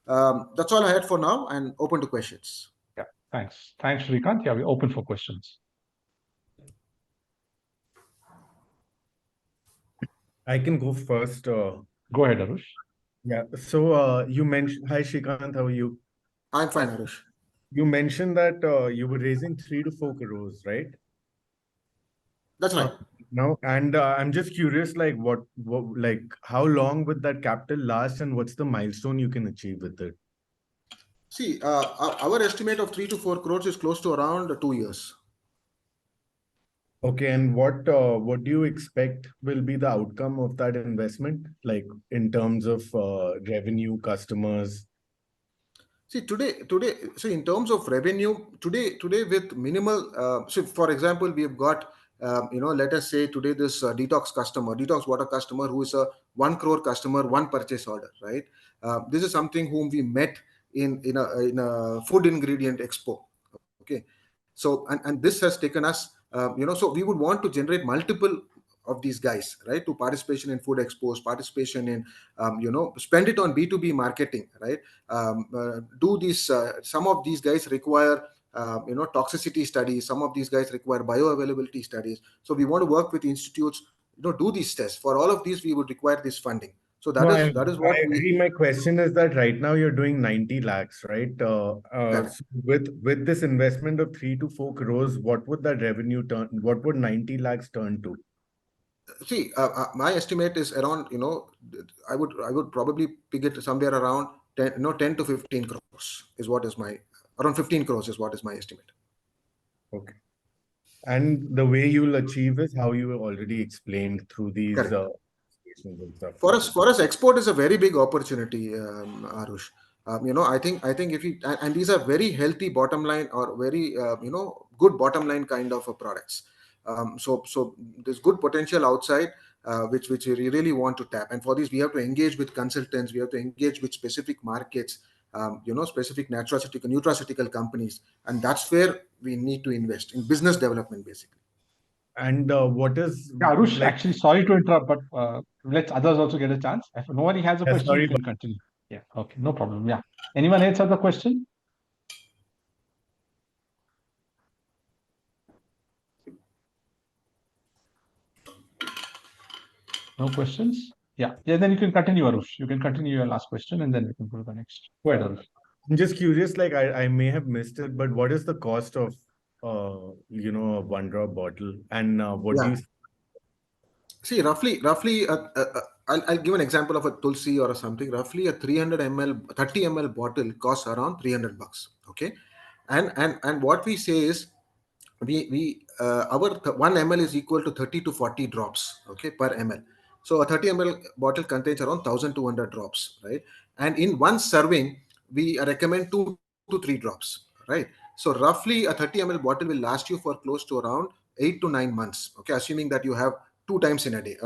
That's all I had for now, and open to questions. Yeah, thanks. Thanks, Shrikant. Yeah, we're open for questions. I can go first. Go ahead, Arush. Yeah. So you mentioned, hi Shrikant, how are you? I'm fine, Arush. You mentioned that you were raising 3 to 4 crores, right? That's right. Now, and I'm just curious, like like how long would that capital last, and what's the milestone you can achieve with it? See, our estimate of 3 to 4 crores is close to around 2 years. Okay, and what do you expect will be the outcome of that investment, like in terms of revenue, customers? See, so in terms of revenue, today with minimal, so for example, we have got, let us say today this detox water customer who is a 1 crore customer, one purchase order, right? This is something whom we met in a food ingredient expo. Okay, so and this has taken us, so we would want to generate multiple of these guys, right, to participation in food expos, participation in spend it on B2B marketing, right? Do these some of these guys require toxicity studies, some of these guys require bioavailability studies, so we want to work with institutes, do these tests. For all of these we would require this funding. So that is what I agree. My question is that right now you're doing 90 lakhs, right? So with this investment of 3 to 4 crores, what would that revenue turn? What would 90 lakhs turn to? See, my estimate is around, I would probably pick it somewhere around 10 to 15 crores is what is my, around 15 crores is what is my estimate. Okay. And the way you'll achieve is how you already explained through these and stuff. For us, export is a very big opportunity, Arush. I think if you, and these are very healthy bottom line or very, good bottom line kind of products. So there's good potential outside, which we really want to tap. And for this, we have to engage with consultants. We have to engage with specific markets, specific nutraceutical companies. And that's where we need to invest in business development, basically. And what is... Yeah, Arush, actually, sorry to interrupt, but let others also get a chance. If nobody has a question, you can continue. Yeah, okay, no problem. Yeah. Anyone else has a question? No questions? Yeah, then you can continue, Arush. You can continue your last question and then we can go to the next. Go ahead, Arush. I'm just curious, like I may have missed it, but what is the cost of a OneDrop bottle, and what do you see? Roughly, I'll give an example of a Tulsi or something. Roughly a 300 ml, 30 ml bottle costs around $300. Okay, and what we say is our 1 ml is equal to 30 to 40 drops, okay, per ml. So a 30 ml bottle contains around 1,200 drops, right? And in one serving, we recommend 2 to 3 drops, right? So roughly a 30 ml bottle will last you for close to around 8 to 9 months, okay, assuming that you have 2 times in a day,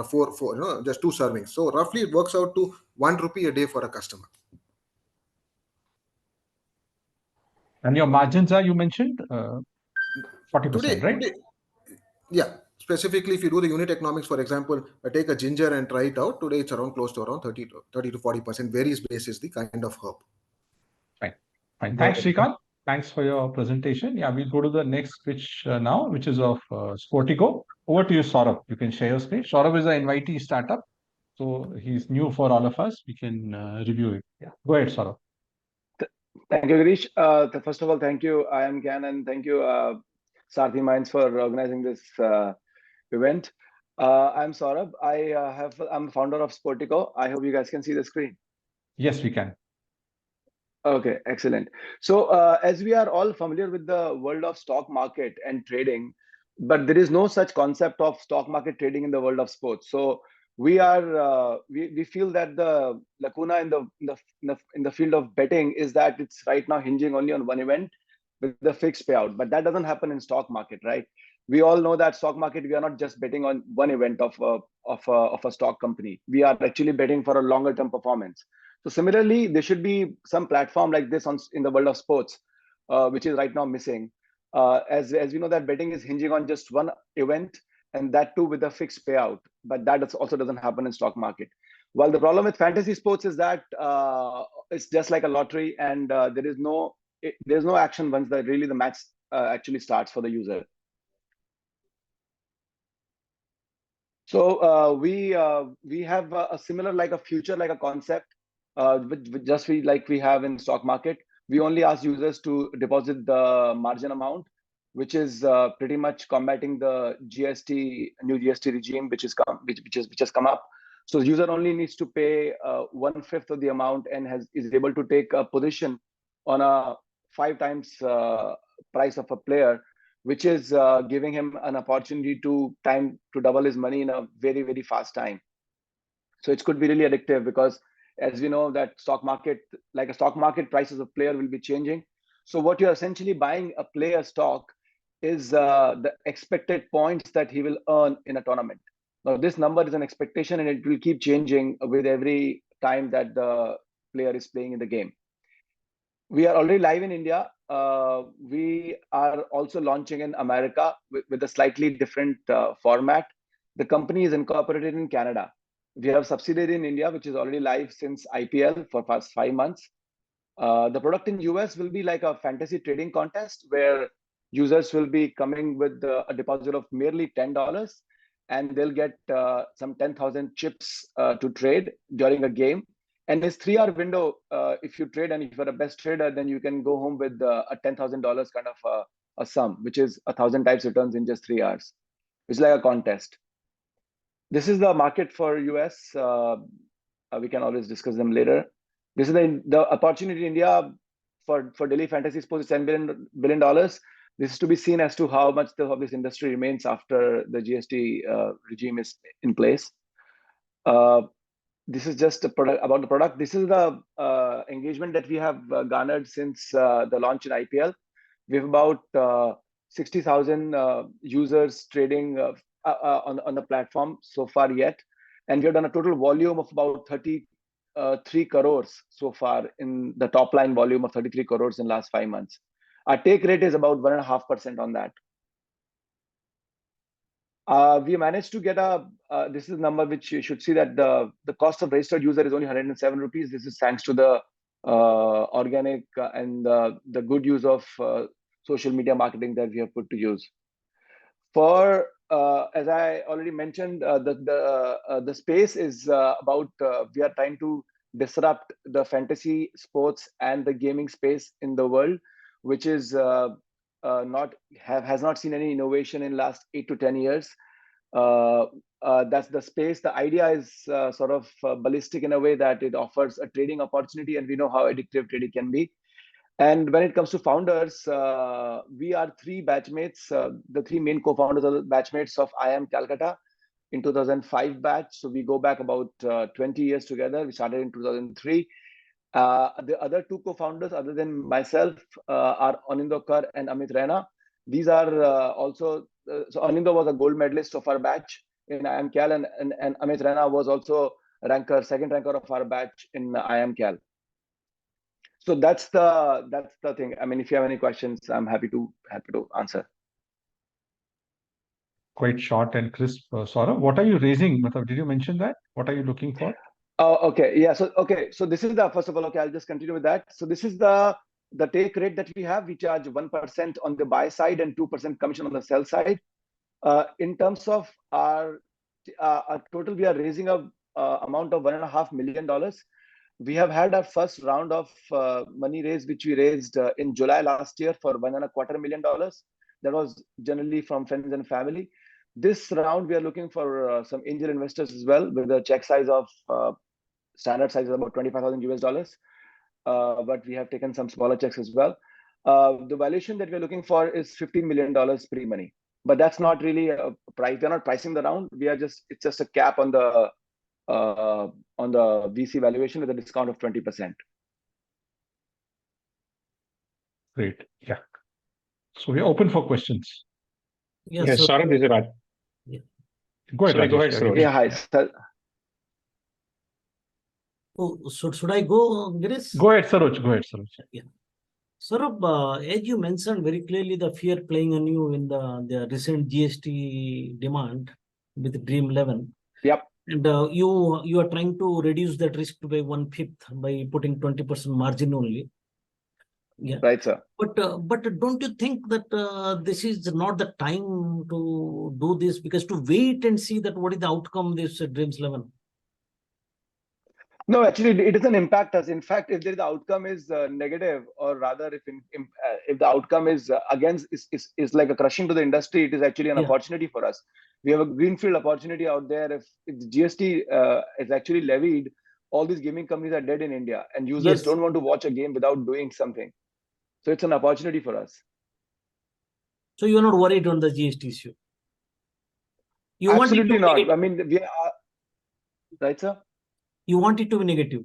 just 2 servings. So roughly it works out to 1 rupee a day for a customer. And your margins are, you mentioned, 40%, right? Today, yeah. Specifically, if you do the unit economics, for example, take a ginger and try it out. Today, it's around close to around 30 to 40%. Varies basis the kind of herb. Fine. Thanks, Shrikant. Thanks for your presentation. Yeah, we'll go to the next pitch now, which is of Sportiqo. Over to you, Saurabh. You can share your screen. Saurabh is an invitee startup. So he's new for all of us. We can review it. Yeah, go ahead, Saurabh. Thank you, Girish. First of all, thank you, IIM-CAN, and thank you, Sarthy Minds, for organizing this event. I'm Saurabh. I'm founder of Sportiqo. I hope you guys can see the screen. Yes, we can. Okay, excellent. So as we are all familiar with the world of stock market and trading, but there is no such concept of stock market trading in the world of sports. So we feel that the lacuna in the field of betting is that it's right now hinging only on one event with the fixed payout, but that doesn't happen in stock market, right? We all know that stock market, we are not just betting on one event of a stock company. We are actually betting for a longer term performance. So similarly, there should be some platform like this in the world of sports, which is right now missing. As we know that betting is hinging on just one event, and that too with a fixed payout. But that also doesn't happen in stock market. While the problem with fantasy sports is that it's just like a lottery, and there's no action once the match actually starts for the user. So we have a similar like a future like a concept, just like we have in stock market. We only ask users to deposit the margin amount, which is pretty much combating the new GST regime, which has come up. So the user only needs to pay 1/5 of the amount and is able to take a position on a 5 times price of a player, which is giving him an opportunity to double his money in a very, very fast time. So it could be really addictive because, as we know, that stock market prices of player will be changing. So what you're essentially buying a player stock is the expected points that he will earn in a tournament. Now, this number is an expectation and it will keep changing with every time that the player is playing in the game. We are already live in India. We are also launching in America with a slightly different format. The company is incorporated in Canada. We have a subsidiary in India, which is already live since IPL for past 5 months. The product in US will be like a fantasy trading contest where users will be coming with a deposit of merely $10, and they'll get some 10,000 chips to trade during a game. And this 3-hour window, if you trade and if you're the best trader, then you can go home with a $10,000 kind of a sum, which is 1,000 types returns in just 3 hours. It's like a contest. This is the market for US. We can always discuss them later. This is the opportunity in India for daily fantasy sports, $10 billion. This is to be seen as to how much of this industry remains after the GST regime is in place. This is just about the product. This is the engagement that we have garnered since the launch in IPL. We have about 60,000 users trading on the platform so far yet. And we have done a total volume of about 33 crores so far, in the top line volume of 33 crores in last 5 months. Our take rate is about 1.5% on that. We managed to get this is a number which you should see that the cost of registered user is only 107 rupees. This is thanks to the organic and the good use of social media marketing that we have put to use. For as I already mentioned, the space is about we are trying to disrupt the fantasy sports and the gaming space in the world, which is has not seen any innovation in last 8 to 10 years. That's the space. The idea is sort of ballistic in a way that it offers a trading opportunity, and we know how addictive trading can be. And when it comes to founders, we are 3 batchmates. The 3 main co-founders are the batchmates of IIM Calcutta in 2005 batch. So we go back about 20 years together. We started in 2003. The other 2 co-founders, other than myself, are Anindo Kar and Amit Raina. These are also, so Anindo was a gold medalist of our batch in IIM-CAN, and Amit Raina was also second ranker of our batch in IIM-CAN. So that's the thing. I mean, if you have any questions, I'm happy to answer. Quite short and crisp, Saurabh. What are you raising? Did you mention that? What are you looking for? Oh, okay. Yeah. So this is the first of all. Okay, I'll just continue with that. So this is the take rate that we have. We charge 1% on the buy side and 2% commission on the sell side. In terms of our total, we are raising a amount of $1.5 million. We have had our first round of money raise, which we raised in July last year for $1.25 million. That was generally from friends and family. This round, we are looking for some angel investors as well, with a check size of standard size of about $25,000 US. but we have taken some smaller checks as well. The valuation that we're looking for is $15 million pre-money, but that's not really a price. We're not pricing the round. It's just a cap on the VC valuation with a discount of 20%. Great. Yeah. So we're open for questions. Yes, Yes, Saurabh, this is Raj. Yeah. Go ahead, Sorry, go Rajesh. ahead, Yeah, Saroj. Yeah, hi. So, Oh, so should I go, Girish? Go ahead, Saroj. Go ahead, Saroj. Yeah. Saurabh, as you mentioned very clearly, the fear playing on you in the recent GST demand with Dream 11. Yep. And you are trying to reduce that risk by 1/5 by putting 20% margin only. Yeah. Right, sir. But don't you think that this is not the time to do this, because to wait and see that what is the outcome of this Dreams 11? No, actually, it doesn't impact us. In fact, if the outcome is negative, or rather, if the outcome is against is like a crushing to the industry, it is actually an opportunity for us. We have a greenfield opportunity out there. If the GST is actually levied, all these gaming companies are dead in India, and users don't want to watch a game without doing something. So it's an opportunity for us. So you're not worried on the GST issue? You Absolutely not. Negative. I mean, we are right, sir. You want it to be negative?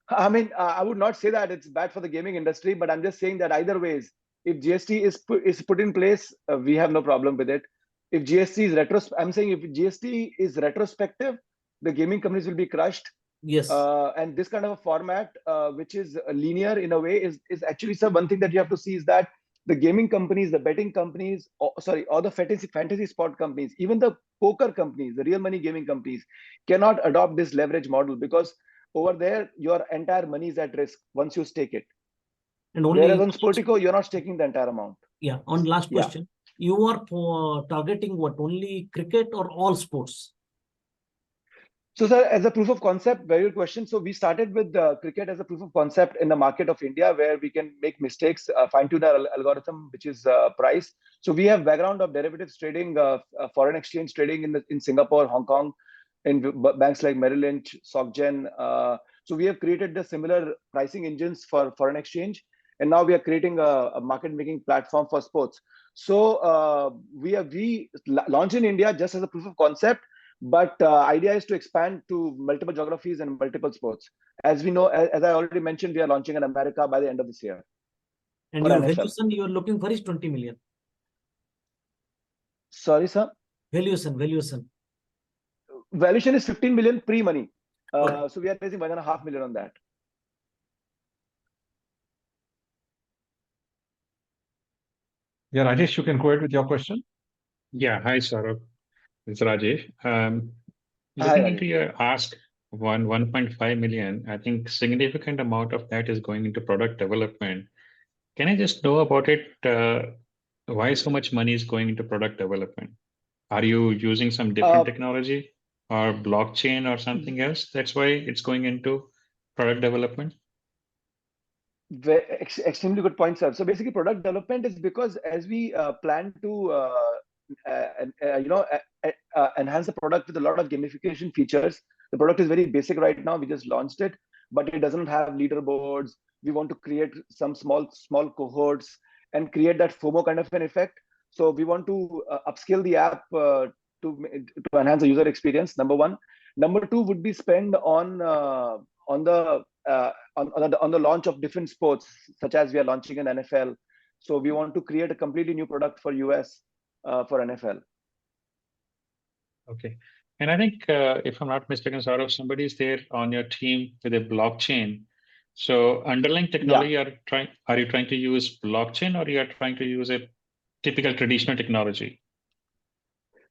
I mean, I would not say that it's bad for the gaming industry, but I'm just saying that either ways, if GST is put in place, we have no problem with it. If GST is I'm saying if GST is retrospective, the gaming companies will be crushed. Yes. And this kind of a format, which is linear in a way, is actually, sir, one thing that you have to see is that the gaming companies, the betting companies, or the fantasy sport companies, even the poker companies, the real money gaming companies, cannot adopt this leverage model, because over there, your entire money is at risk once you stake it. And only whereas on Sportiqo, you're not staking the entire amount. Yeah. On last question, you are targeting what? Only cricket or all sports? So, sir, as a proof of concept, very good question. So we started with cricket as a proof of concept in the market of India, where we can make mistakes, fine-tune our algorithm, which is price. So we have background of derivatives trading, foreign exchange trading in Singapore, Hong Kong, in banks like Merrill Lynch, SocGen. So we have created the similar pricing engines for foreign exchange, and now we are creating a market-making platform for sports. So we launched in India just as a proof of concept. But idea is to expand to multiple geographies and multiple sports. As we know, as I already mentioned, we are launching in America by the end of this year. And your valuation you are looking for is 20 million. Sorry, sir? Valuation. Valuation is 15 million pre-money. So we are raising 1.5 million on that. Yeah, Rajesh, you can go ahead with your question. Yeah, hi, Saurabh. It's Rajesh. Looking into your ask 1.5 million, I think significant amount of that is going into product development. Can I just know about it? Why so much money is going into product development? Are you using some different technology or blockchain or something else? That's why it's going into product development? Extremely good point, sir. So basically, product development is because as we plan to enhance the product with a lot of gamification features. The product is very basic right now. We just launched it, but it doesn't have leaderboards. We want to create some small cohorts and create that FOMO kind of an effect. So we want to upscale the app to enhance the user experience. Number one. Number two would be spend on the launch of different sports, such as we are launching an NFL. So we want to create a completely new product for US. For NFL. Okay. And I think, if I'm not mistaken, Saurabh, somebody is there on your team with a blockchain. So underlying technology, are you trying to use blockchain, or you are trying to use a typical traditional technology?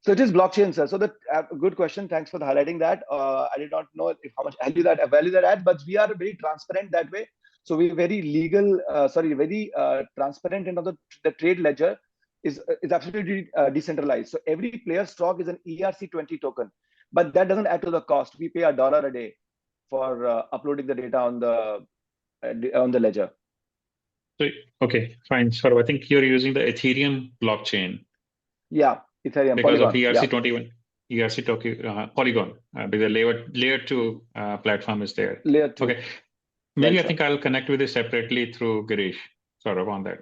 So it is blockchain, sir. So good question. Thanks for highlighting that. I did not know how much value that add, but we are very transparent that way. So we're very legal, very transparent in the trade ledger. Is absolutely decentralized. So every player stock is an ERC20 token, but that doesn't add to the cost. We pay $1 a day for uploading the data on the ledger. So, okay, fine. So I think you're using the Ethereum blockchain. Yeah, Ethereum. Because Polygon, of ERC21, ERC Polygon, because the layer 2 platform is there. Layer 2. Okay. Maybe I think I'll connect with you separately through Girish, sort of on that.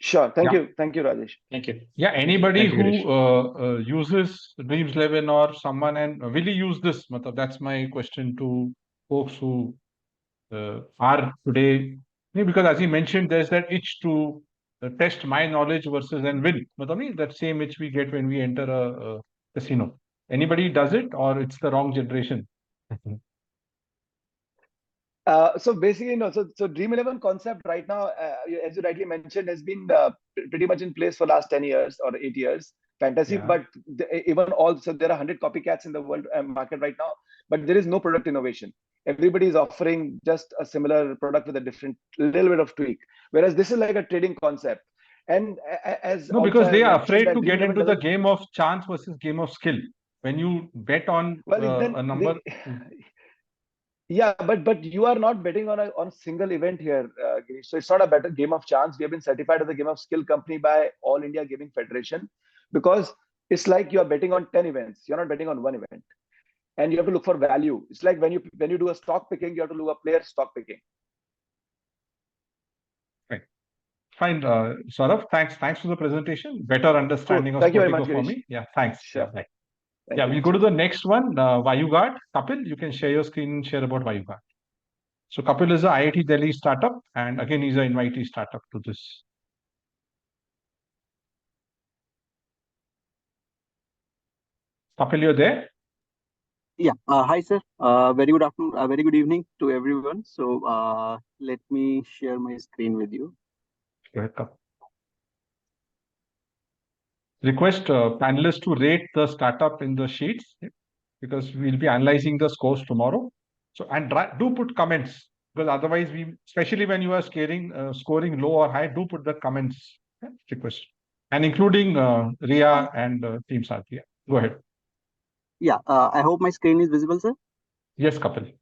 Sure. Thank you. Thank you, Rajesh. Thank you. Yeah, anybody Thank you, who uses Dreams 11 or someone, and will he use this? That's my question to folks who are today, because as he mentioned, there's that itch to test my knowledge versus and win. That same itch we get when we enter a casino. Anybody does it, or it's the wrong generation? So basically, no. So Dream 11 concept right now, as you rightly mentioned, has been pretty much in place for last 10 years or 8 years. Fantasy, but even also there are 100 copycats in the world market right now, but there is no product innovation. Everybody is offering just a similar product with a different little bit of tweak. Whereas this is like a trading concept. And as no, because they are afraid to get into the game of chance versus game of skill. When you bet on a number. Yeah, but you are not betting on a single event here, Girish. So it's not a better game of chance. We have been certified as a game of skill company by All India Gaming Federation, because it's like you are betting on 10 events. You're not betting on one event, and you have to look for value. It's like when you do a stock picking, you have to look at player stock picking. Right. Fine, Saurabh. Thanks for the presentation. Better understanding of Sportiqo for me. Yeah, thanks. Sure. Yeah, we'll go to the next one, Vayuguard. Kapil, you can share your screen and share about Vayuguard. So Kapil is a IIT Delhi startup, and again, he's an invitee startup to this. Kapil, you're there? Yeah. Hi, sir. Very good afternoon. Very good evening to everyone. So let me share my screen with you. Go ahead, Kapil. Request panelists to rate the startup in the sheets, because we'll be analyzing the scores tomorrow. So, and do put comments, because otherwise especially when you are scoring low or high, do put the comments request, and including Ria and Team Sarthy. Go ahead. Yeah, I hope my screen is visible, sir. Yes, Kapil.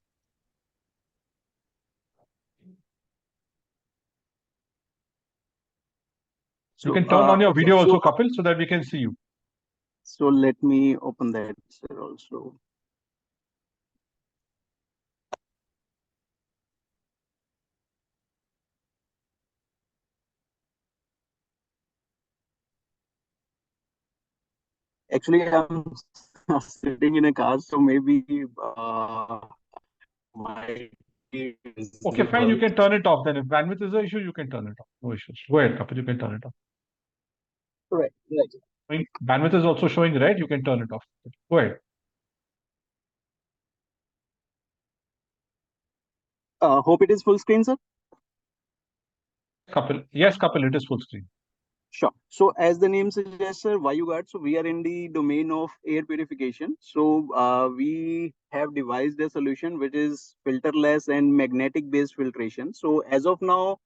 So, you can turn on your video also, Kapil, so that we can see you. So let me open that, sir, also. Actually, I'm sitting in a car, so maybe my. Okay, fine. You can turn it off. Then, if bandwidth is an issue, you can turn it off. No issues. Go ahead, Kapil. You can turn it off. Right. Bandwidth is also showing red. You can turn it off. Go ahead. Hope it is full screen, sir. Kapil. Yes, Kapil. It is full screen. Sure. So as the name suggests, sir, Vayuguard. So we are in the domain of air purification. So we have devised a solution which is filterless and magnetic-based filtration. So as of now,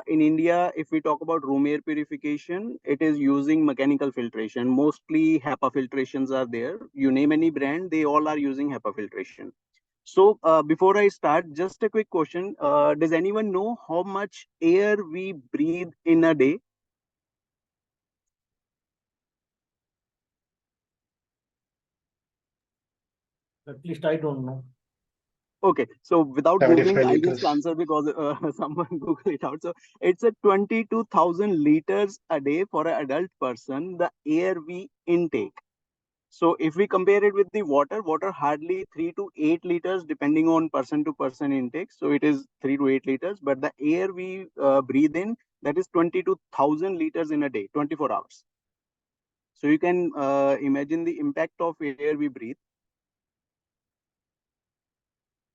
in India, if we talk about room air purification, it is using mechanical filtration. Mostly HEPA filtrations are there. You name any brand, they all are using HEPA filtration. So before I start, just a quick question. Does anyone know how much air we breathe in a day? At least I don't know. Okay, so without Googling, I'll just answer because someone Google it out. So it's a 22,000 liters a day for an adult person, the air we intake. So if we compare it with the water hardly 3 to 8 liters, depending on person to person intake. So it is 3 to 8 liters, but the air we breathe in, that is 22,000 liters in a day, 24 hours. So you can imagine the impact of air we breathe.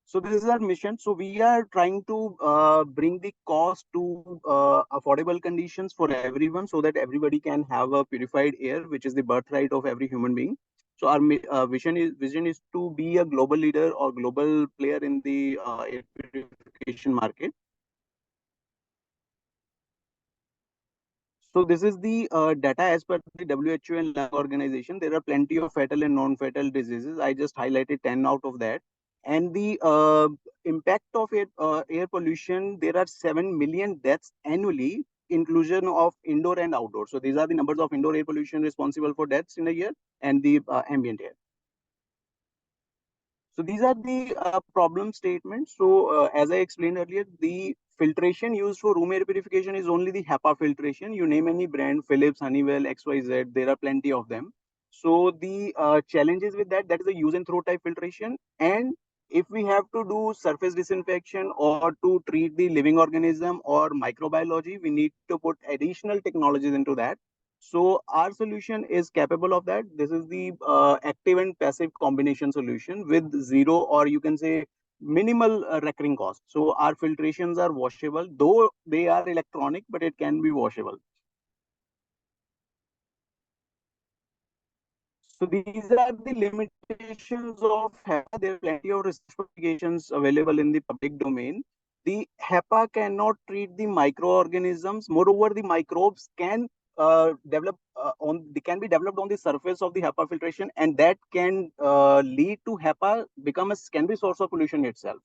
So this is our mission. So we are trying to bring the cost to affordable conditions for everyone, so that everybody can have a purified air, which is the birthright of every human being. So our vision is to be a global leader or global player in the air purification market. So this is the data as per the WHO and lab organization. There are plenty of fatal and non-fatal diseases. I just highlighted 10 out of that. And the impact of air pollution, there are 7 million deaths annually, inclusion of indoor and outdoor. So these are the numbers of indoor air pollution responsible for deaths in a year, and the ambient air. So these are the problem statements. So as I explained earlier, the filtration used for room air purification is only the HEPA filtration. You name any brand, Philips, Honeywell, XYZ, there are plenty of them. So the challenges with that is a use and throw type filtration. And if we have to do surface disinfection or to treat the living organism or microbiology, we need to put additional technologies into that. So our solution is capable of that. This is the active and passive combination solution with zero, or you can say minimal recurring cost. So our filtrations are washable, though they are electronic, but it can be washable. So these are the limitations of HEPA. There are plenty of research publications available in the public domain. The HEPA cannot treat the microorganisms. Moreover, the microbes can they can be developed on the surface of the HEPA filtration, and that can lead to HEPA can be source of pollution itself.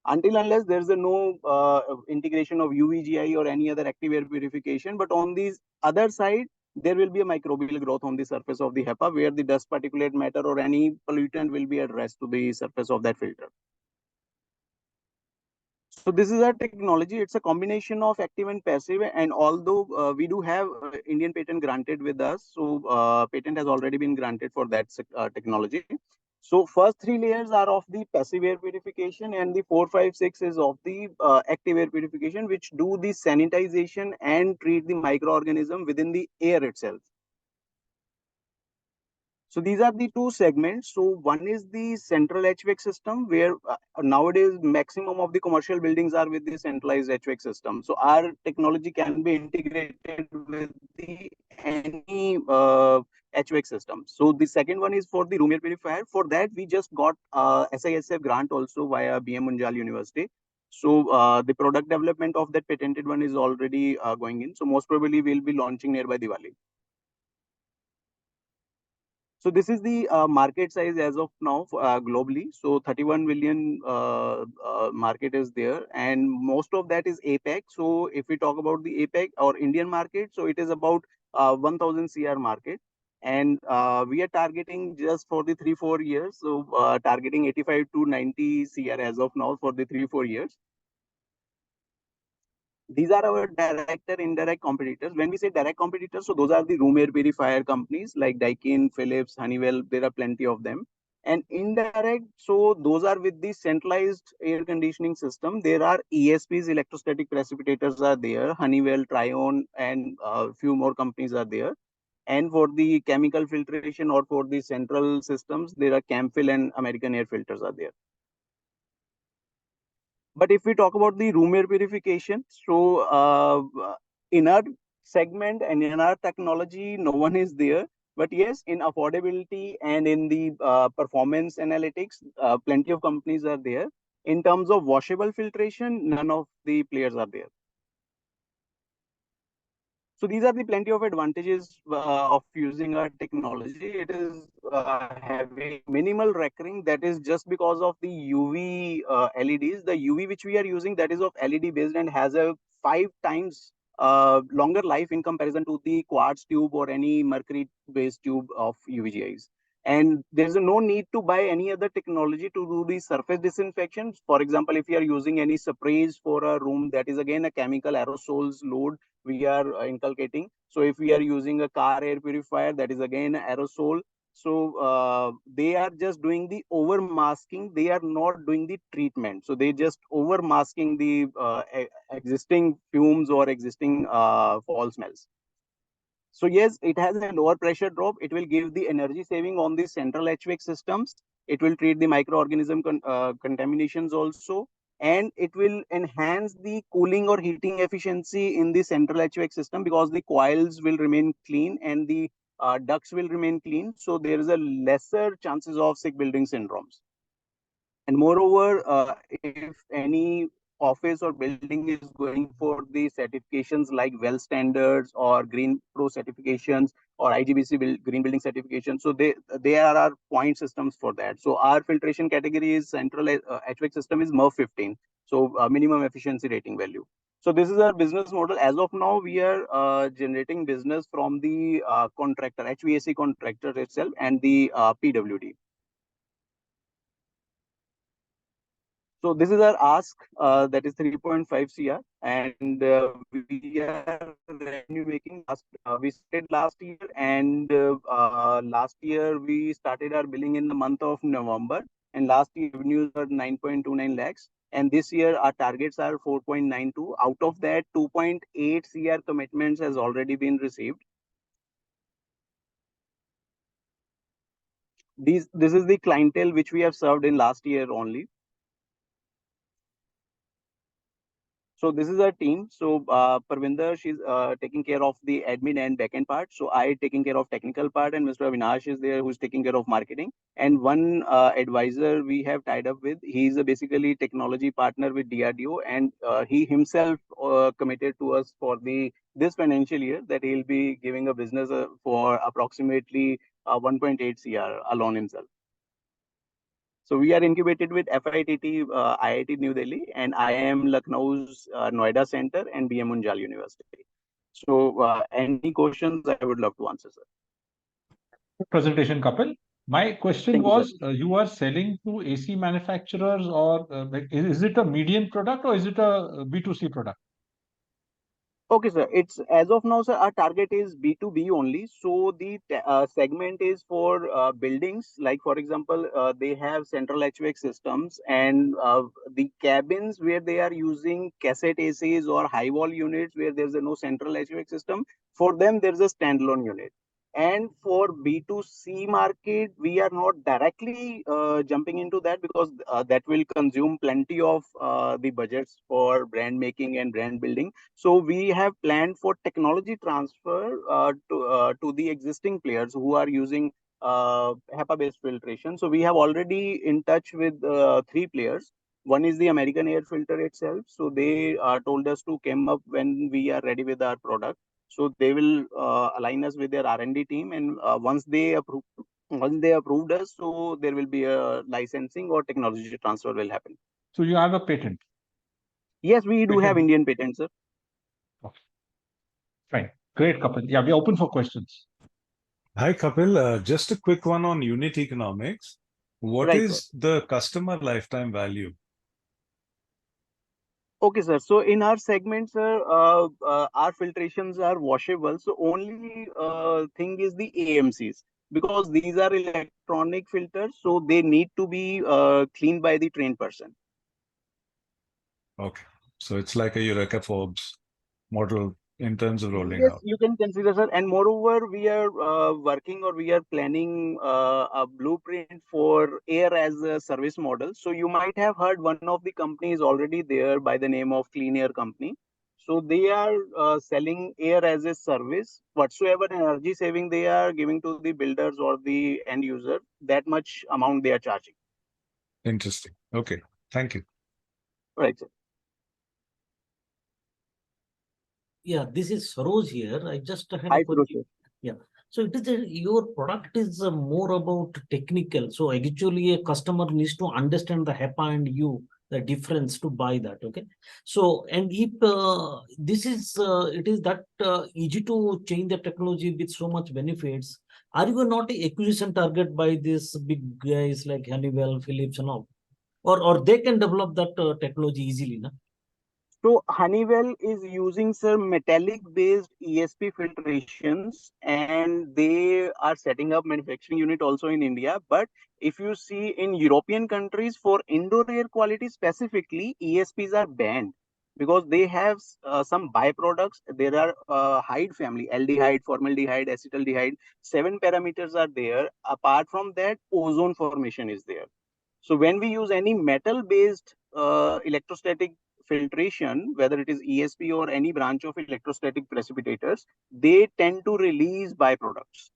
Until unless there's no integration of UVGI or any other active air purification, but on the other side, there will be a microbial growth on the surface of the HEPA where the dust particulate matter or any pollutant will be addressed to the surface of that filter. So this is our technology. It's a combination of active and passive. And although we do have Indian patent granted with us, so patent has already been granted for that technology. So first 3 layers are of the passive air purification, and the 4, 5, 6 is of the active air purification, which do the sanitization and treat the microorganism within the air itself. So these are the two segments. So one is the central HVAC system, where nowadays maximum of the commercial buildings are with the centralized HVAC system. So our technology can be integrated with the any HVAC system. So the second one is for the room air purifier. For that, we just got SISF grant also via BM Munjal University. So the product development of that patented one is already going in. So most probably we'll be launching nearby Diwali. So this is the market size as of now globally. So 31 million market is there, and most of that is APAC. So if we talk about the APAC or Indian market, so it is about 1000 CR market, and we are targeting just for the 3-4 years. So targeting 85 to 90 CR as of now for the 3-4 years. These are our direct and indirect competitors. When we say direct competitors, so those are the room air purifier companies like Daikin, Philips, Honeywell. There are plenty of them. And indirect, so those are with the centralized air conditioning system. There are ESPs, electrostatic precipitators are there, Honeywell, Trion, and a few more companies are there. And for the chemical filtration or for the central systems, there are Camphil and American Air Filters are there. But if we talk about the room air purification, so in our segment and in our technology, no one is there. But yes, in affordability and in the performance analytics, plenty of companies are there. In terms of washable filtration, none of the players are there. So these are the plenty of advantages of using our technology. It is having minimal recurring. That is just because of the UV LEDs. The UV which we are using, that is of LED based and has a 5 times longer life in comparison to the quartz tube or any mercury based tube of UVGIs. And there's no need to buy any other technology to do the surface disinfection. For example, if you are using any sprays for a room, that is again a chemical aerosols load we are inculcating. So if we are using a car air purifier, that is again aerosol. So they are just doing the over masking. They are not doing the treatment. So they just over masking the existing fumes or existing fall smells. So yes, it has a lower pressure drop. It will give the energy saving on the central HVAC systems. It will treat the microorganism contaminations also. And it will enhance the cooling or heating efficiency in the central HVAC system because the coils will remain clean and the ducts will remain clean. So there is a lesser chances of sick building syndromes. And moreover, if any office or building is going for the certifications like well standards or green pro certifications or IGBC green building certification, so there are point systems for that. So our filtration category is central HVAC system is MERV 15, so minimum efficiency rating value. So this is our business model. As of now, we are generating business from the contractor, HVAC contractor itself, and the PWD. So this is our ask, that is 3.5 CR, and we are revenue making. We started last year, and last year we started our billing in the month of November, and last year revenues are 9.29 lakhs, and this year our targets are 4.92. Out of that, 2.8 CR commitments has already been received. This is the clientele which we have served in last year only. So this is our team. So Parvinder, she's taking care of the admin and backend part. So I taking care of technical part, and Mr. Avinash is there who's taking care of marketing. And one advisor we have tied up with. He's a basically technology partner with DRDO, and he himself committed to us for this financial year that he'll be giving a business for approximately 1.8 CR alone himself. So we are incubated with FITT, IIT New Delhi, and IIM Lucknow's Noida Center, and BM Unjal University. So any questions I would love to answer, sir. Presentation, Kapil. My question Thank you, was, you are selling to AC manufacturers, or like, is it a median product, or is it a B2C product? Okay, sir. It's as of now, sir, our target is B2B only. So the segment is for buildings. Like, for example, they have central HVAC systems, and the cabins where they are using cassette ACs or high wall units where there's no central HVAC system. For them, there's a standalone unit. And for B2C market, we are not directly jumping into that, because that will consume plenty of the budgets for brand making and brand building. So we have planned for technology transfer to the existing players who are using HEPA-based filtration. So we have already in touch with 3 players. One is the American Air Filter itself. So they told us to come up when we are ready with our product. So they will align us with their R&D team, and once they approved us, so there will be a licensing or technology transfer will happen. So you have a patent? Yes, we do have Indian patents, sir. Okay. Fine. Great, Kapil. Yeah, we're open for questions. Hi, Kapil. Just a quick one on unit economics. What is the customer lifetime value? Okay, sir. So in our segment, sir, our filtrations are washable. So only thing is the AMCs, because these are electronic filters, so they need to be cleaned by the trained person. Okay. So it's like a Eureka Forbes model in terms of rolling Yes, out. you can consider, sir. And moreover, we are working, or we are planning a blueprint for air as a service model. So you might have heard one of the companies already there by the name of Clean Air Company. So they are selling air as a service. Whatsoever energy saving they are giving to the builders or the end user, that much amount they are charging. Interesting. Okay. Thank you. Right, sir. Yeah, this is Saroj here. I just had Hi, a question. Saroj. Yeah. So it is your product is more about technical. So actually a customer needs to understand the HEPA and the difference to buy that. Okay. So, and if this is, it is that easy to change the technology with so much benefits, are you not an acquisition target by these big guys like Honeywell, Philips and all? Or they can develop that technology easily, na? So Honeywell is using some metallic-based ESP filtrations, and they are setting up manufacturing unit also in India. But if you see in European countries, for indoor air quality specifically, ESPs are banned because they have some byproducts. There are Hyde family, aldehyde, formaldehyde, acetaldehyde. 7 parameters are there. Apart from that, ozone formation is there. So when we use any metal-based electrostatic filtration, whether it is ESP or any branch of electrostatic precipitators, they tend to release byproducts.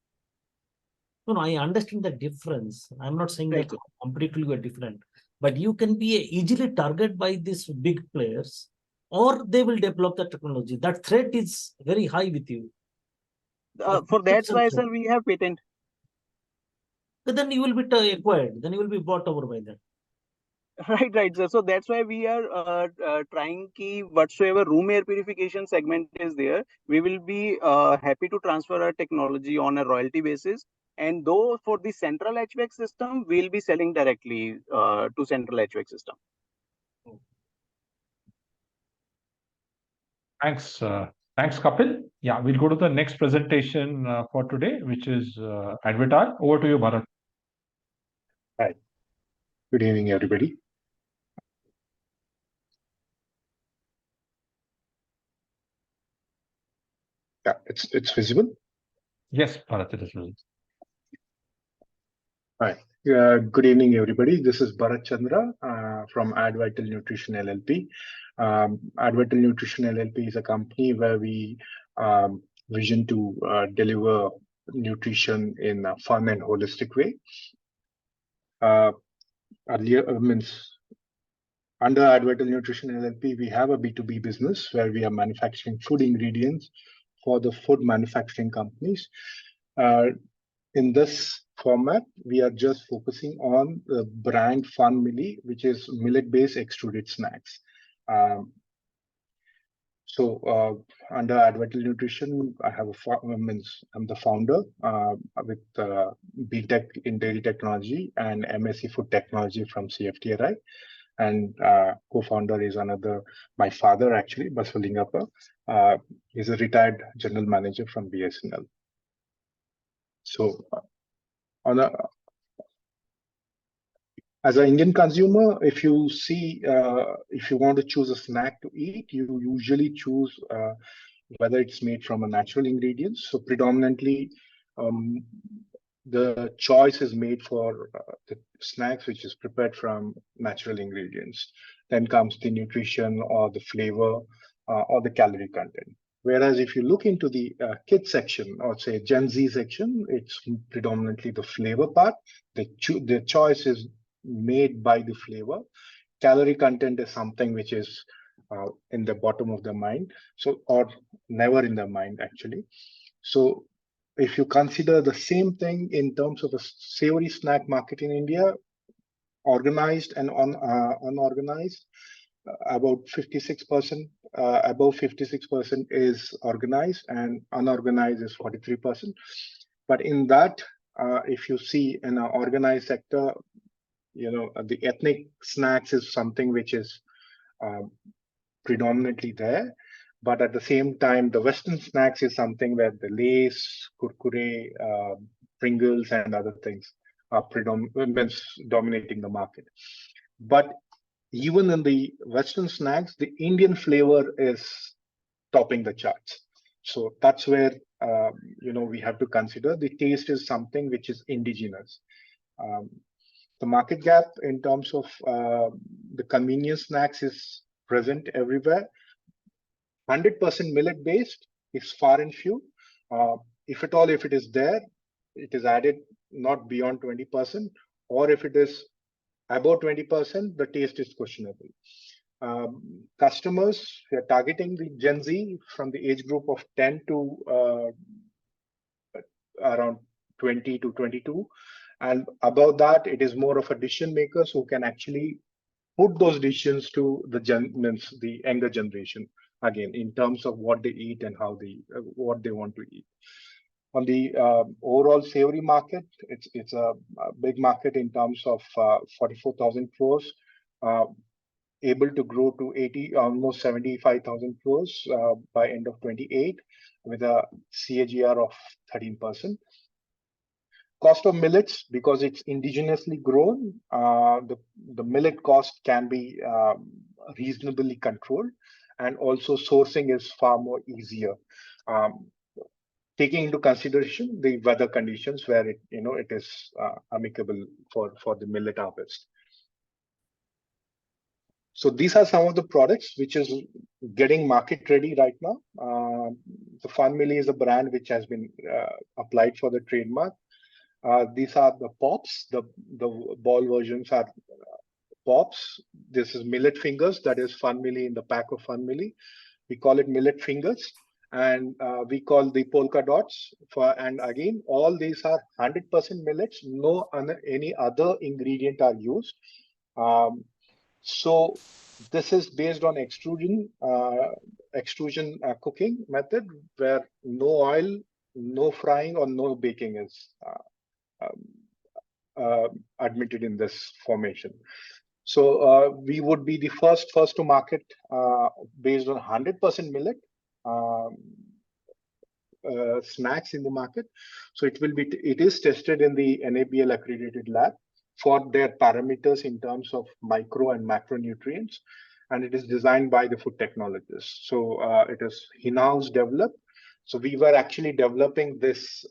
No, I understand the difference. I'm not saying that completely different, but you can be easily targeted by these big players, or they will develop the technology. That threat is very high with you. For that's why, sir, we have patent. But then you will be acquired. Then you will be bought over by them. Right, sir. So that's why we are trying to whatsoever room air purification segment is there, we will be happy to transfer our technology on a royalty basis. And though for the central HVAC system, we'll be selling directly to central HVAC system. Thanks. Thanks, Kapil. Yeah, we'll go to the next presentation for today, which is Advital. Over to you, Bharat. Hi. Good evening, everybody. Yeah, it's visible. Yes, Bharat, it is visible. Hi. Good evening, everybody. This is Bharat Chandra from Advital Nutrition LLP. Advital Nutrition LLP is a company where we vision to deliver nutrition in a fun and holistic way. Under Advital Nutrition LLP, we have a B2B business where we are manufacturing food ingredients for the food manufacturing companies. In this format, we are just focusing on the brand Fun Millie, which is millet-based extruded snacks. Under Advital Nutrition, I'm the founder with BTech in Dairy Technology and MSc Food Technology from CFTRI. And co-founder is my father actually, Basulingappa. He's a retired general manager from BSNL. So as an Indian consumer, if you want to choose a snack to eat, you usually choose whether it's made from a natural ingredients. So predominantly, the choice is made for the snacks, which is prepared from natural ingredients. Then comes the nutrition or the flavor or the calorie content. Whereas if you look into the kids section or say Gen Z section, it's predominantly the flavor part. The choice is made by the flavor. Calorie content is something which is in the bottom of the mind, or never in the mind actually. So if you consider the same thing in terms of a savory snack market in India, organized and unorganized, about 56%, above 56% is organized and unorganized is 43%. But in that, if you see in an organized sector, the ethnic snacks is something which is predominantly there. But at the same time, the Western snacks is something where the Lay's, Kurkure, Pringles, and other things are dominating the market. But even in the Western snacks, the Indian flavor is topping the charts. So that's where we have to consider the taste is something which is indigenous. The market gap in terms of the convenience snacks is present everywhere. 100% millet based is far and few. If at all, if it is there, it is added not beyond 20%, or if it is above 20%, the taste is questionable. Customers, we are targeting the Gen Z from the age group of 10 to around 20 to 22. And above that, it is more of a decision makers who can actually put those decisions to the younger generation, again, in terms of what they eat and how what they want to eat. On the overall savory market, it's a big market in terms of 44,000 crores, able to grow to almost 75,000 crores by end of 28, with a CAGR of 13%. Cost of millets, because it's indigenously grown, the millet cost can be reasonably controlled, and also sourcing is far more easier, taking into consideration the weather conditions where it is amicable for the millet harvest. So these are some of the products which is getting market ready right now. The Fun Millie is a brand which has been applied for the trademark. These are the pops. The ball versions are pops. This is millet fingers. That is Fun Millie in the pack of Fun Millie. We call it millet fingers, and we call the polka dots. And again, all these are 100% millets. No any other ingredient are used. So this is based on extrusion cooking method, where no oil, no frying, or no baking is admitted in this formation. So we would be the first to market based on 100% millet, snacks in the market. So it is tested in the NABL accredited lab for their parameters in terms of micro and macronutrients, and it is designed by the food technologists. So it is in-house developed. So we were actually developing this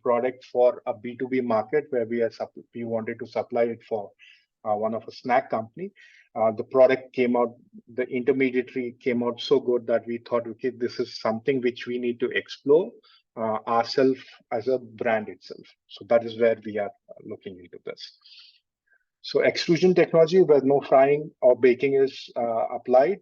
product for a B2B market where we wanted to supply it for one of a snack company. The product came out, the intermediary came out so good that we thought, okay, this is something which we need to explore ourselves as a brand itself. So that is where we are looking into this. So extrusion technology where no frying or baking is applied,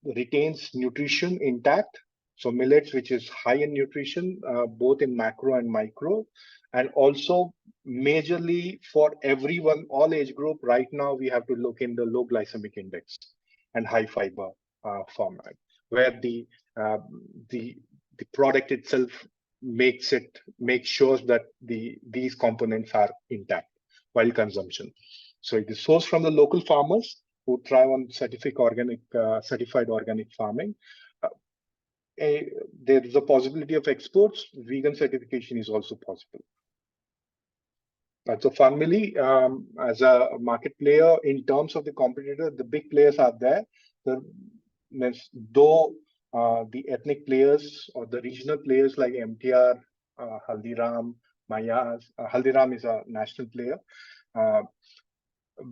retains nutrition intact. So millets, which is high in nutrition, both in macro and micro, and also majorly for everyone, all age group. Right now, we have to look in the low glycemic index and high fiber format, where the product itself makes sure that these components are intact while consumption. So it is sourced from the local farmers who thrive on certified organic farming. There is a possibility of exports. Vegan certification is also possible. So finally, as a market player, in terms of the competitor, the big players are there. Though the ethnic players or the regional players like MTR, Haldiram, Mayas, Haldiram is a national player,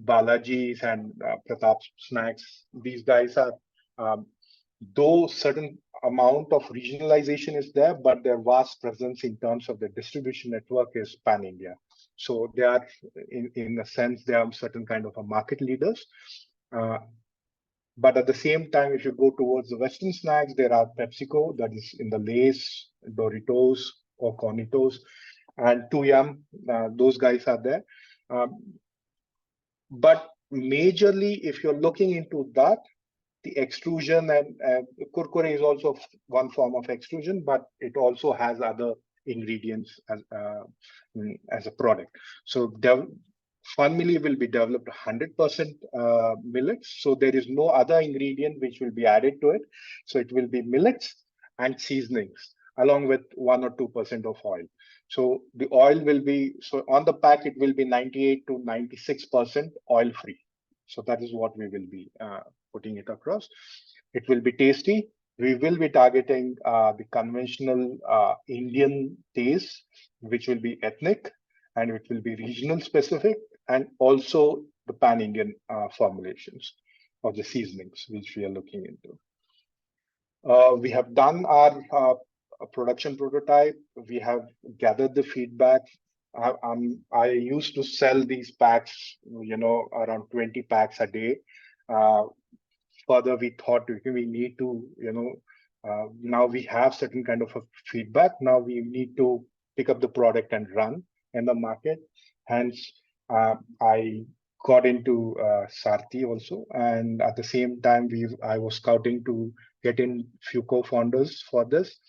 Balaji's and Pratap Snacks, these guys are, though certain amount of regionalization is there, but their vast presence in terms of the distribution network is pan-India. So they are, in a sense, they are certain kind of a market leaders. But at the same time, if you go towards the Western snacks, there are PepsiCo, that is in the Lay's, Doritos, or Cornitos, and 2Yum, those guys are there. But majorly, if you're looking into that, the extrusion and kurkure is also one form of extrusion, but it also has other ingredients as a product. So family will be developed 100% millets. So there is no other ingredient which will be added to it. So it will be millets and seasonings along with 1 or 2% of oil. So the oil will be, so on the pack, it will be 98 to 96% oil free. So that is what we will be putting it across. It will be tasty. We will be targeting the conventional Indian taste, which will be ethnic, and it will be regional specific, and also the pan-Indian formulations of the seasonings, which we are looking into. We have done our production prototype. We have gathered the feedback. I used to sell these packs, around 20 packs a day. Further, we thought we need to, now we have certain kind of a feedback. Now we need to pick up the product and run in the market. Hence, I got into Sarthy also. And at the same time, I was scouting to get in few co-founders for this.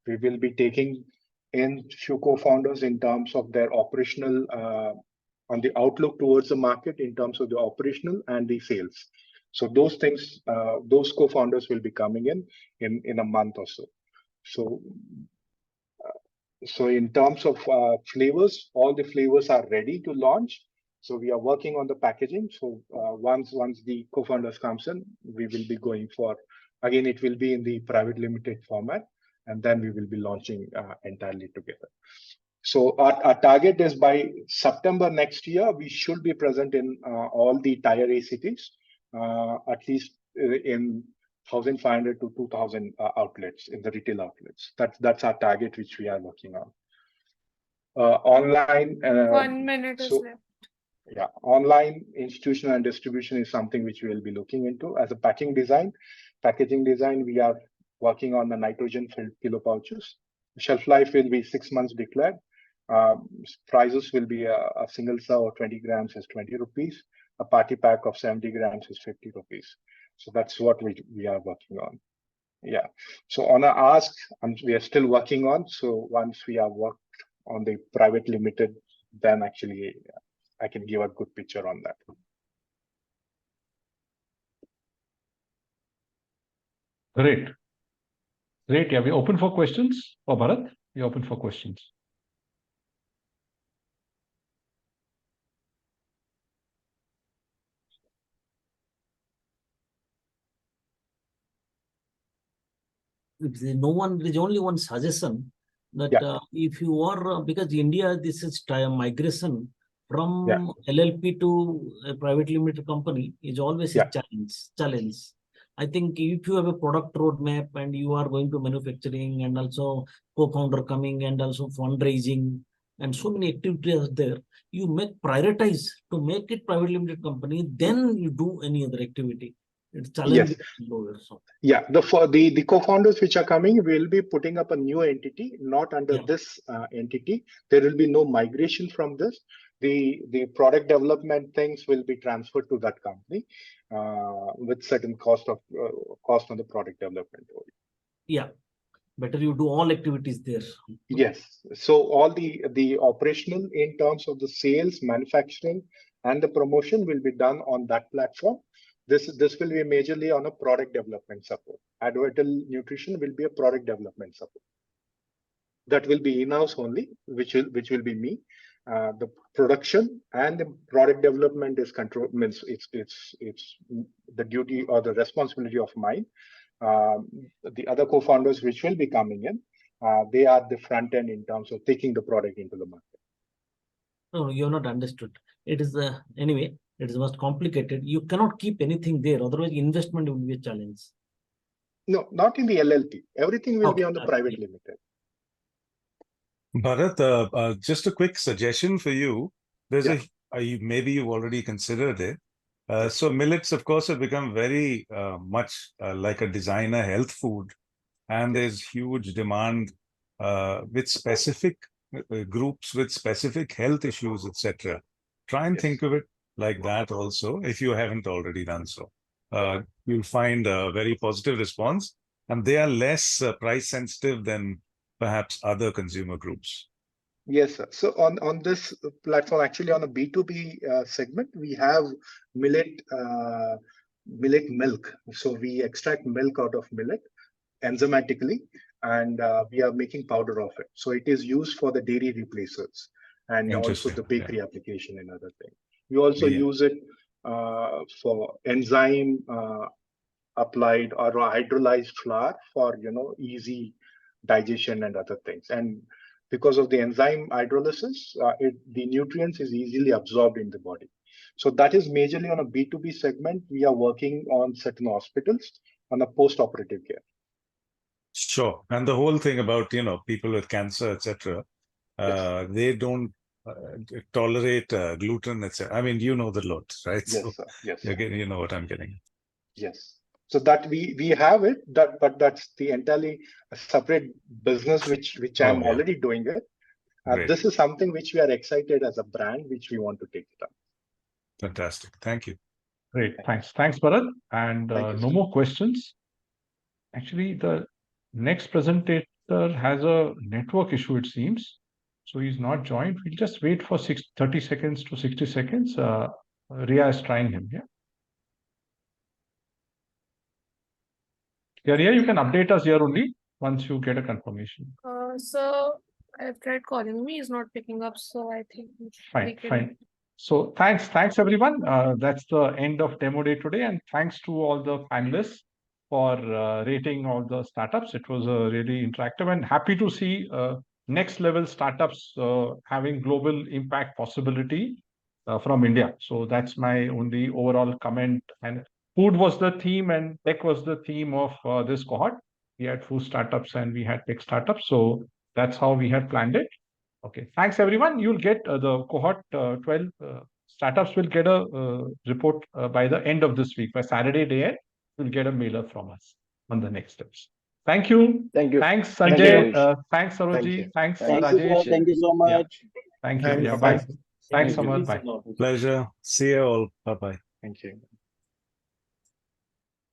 We will be taking in few co-founders in terms of their operational, on the outlook towards the market in terms of the operational and the sales. So those things, those co-founders will be coming in a month or so. So in terms of flavors, all the flavors are ready to launch. So we are working on the packaging. So once the co-founders comes in, we will be going for, again, it will be in the private limited format, and then we will be launching entirely together. So our target is by September next year, we should be present in all the tier A cities, at least in 1,500 to 2,000 outlets, in the retail outlets. That's our target, which we are working on. Online. 1 minute is left. Yeah, online institutional and distribution is something which we will be looking into. As a packaging design, we are working on the nitrogen-filled kilo pouches. Shelf life will be 6 months declared. Prices will be a single serve of 20 grams is 20 rupees. A party pack of 70 grams is 50 rupees. So that's what we are working on. Yeah. So on our ask, we are still working on. So once we have worked on the private limited, then actually I can give a good picture on that. Great. Great. Yeah, we're open for questions. For Bharat, we're open for questions. No one, there is only one suggestion that if you are, because India, this is migration from LLP to a private limited company is always a challenge. I think if you have a product roadmap and you are going to manufacturing and also co-founder coming and also fundraising and so many activities are there, you make prioritize to make it private limited company, then you do any other activity. It's challenging. Yeah, the co-founders which are coming will be putting up a new entity, not under this entity. There will be no migration from this. The product development things will be transferred to that company with certain cost on the product development. Yeah, better you do all activities there. Yes, so all the operational in terms of the sales, manufacturing, and the promotion will be done on that platform. This will be majorly on a product development support. Advital Nutrition will be a product development support. That will be in-house only, which will be me. The production and the product development is control, means it's the duty or the responsibility of mine. The other co-founders which will be coming in, they are the front end in terms of taking the product into the market. No, you're not understood. It is anyway. It is most complicated. You cannot keep anything there, otherwise investment will be a challenge. No, not in the LLP. Everything will be on the private limited. Bharat, just a quick suggestion for you. There's maybe you've already considered it. So millets, of course, have become very much like a designer health food, and there's huge demand with specific groups with specific health issues, etc. Try and think of it like that also, if you haven't already done so. You'll find a very positive response, and they are less price sensitive than perhaps other consumer groups. Yes, sir. So on this platform, actually on a B2B segment, we have millet milk. So we extract milk out of millet enzymatically, and we are making powder of it. So it is used for the dairy replacers and also the bakery application and other things. We also use it for enzyme applied or hydrolyzed flour for easy digestion and other things. And because of the enzyme hydrolysis, the nutrients is easily absorbed in the body. So that is majorly on a B2B segment. We are working on certain hospitals on a post-operative care. Sure. And the whole thing about, people with cancer, etc., they don't tolerate gluten, etc. I mean, you know the lot, right? Yes, so sir. Yes. You know what I'm getting. Yes. So that we have it, but that's the entirely separate business which I'm already doing it. This is something which we are excited as a brand, which we want to take it up. Fantastic. Thank you. Great. Thanks, Bharat. And no more questions. Actually, the next presenter has a network issue, it seems. So he's not joined. We'll just wait for 30 seconds to 60 seconds. Ria is trying him. Ria, you can update us here only once you get a confirmation. So I've tried calling me, he's not picking up, so I think fine. So thanks everyone. That's the end of demo day today, and thanks to all the panelists for rating all the startups. It was really interactive, and happy to see next level startups having global impact possibility from India. So that's my only overall comment. And food was the theme and tech was the theme of this cohort. We had food startups and we had tech startups. So that's how we had planned it. Okay, thanks everyone. You'll get the cohort 12 startups will get a report by the end of this week. By Saturday day, you'll get a mailer from us on the next steps. Thank you. Thank you. Thanks, Sanjay. Thanks, Saroji. Thanks, Rajesh. Thank you so much. Thank you. Bye. Thanks so much. Bye. Pleasure. See you all. Bye-bye. Thank you.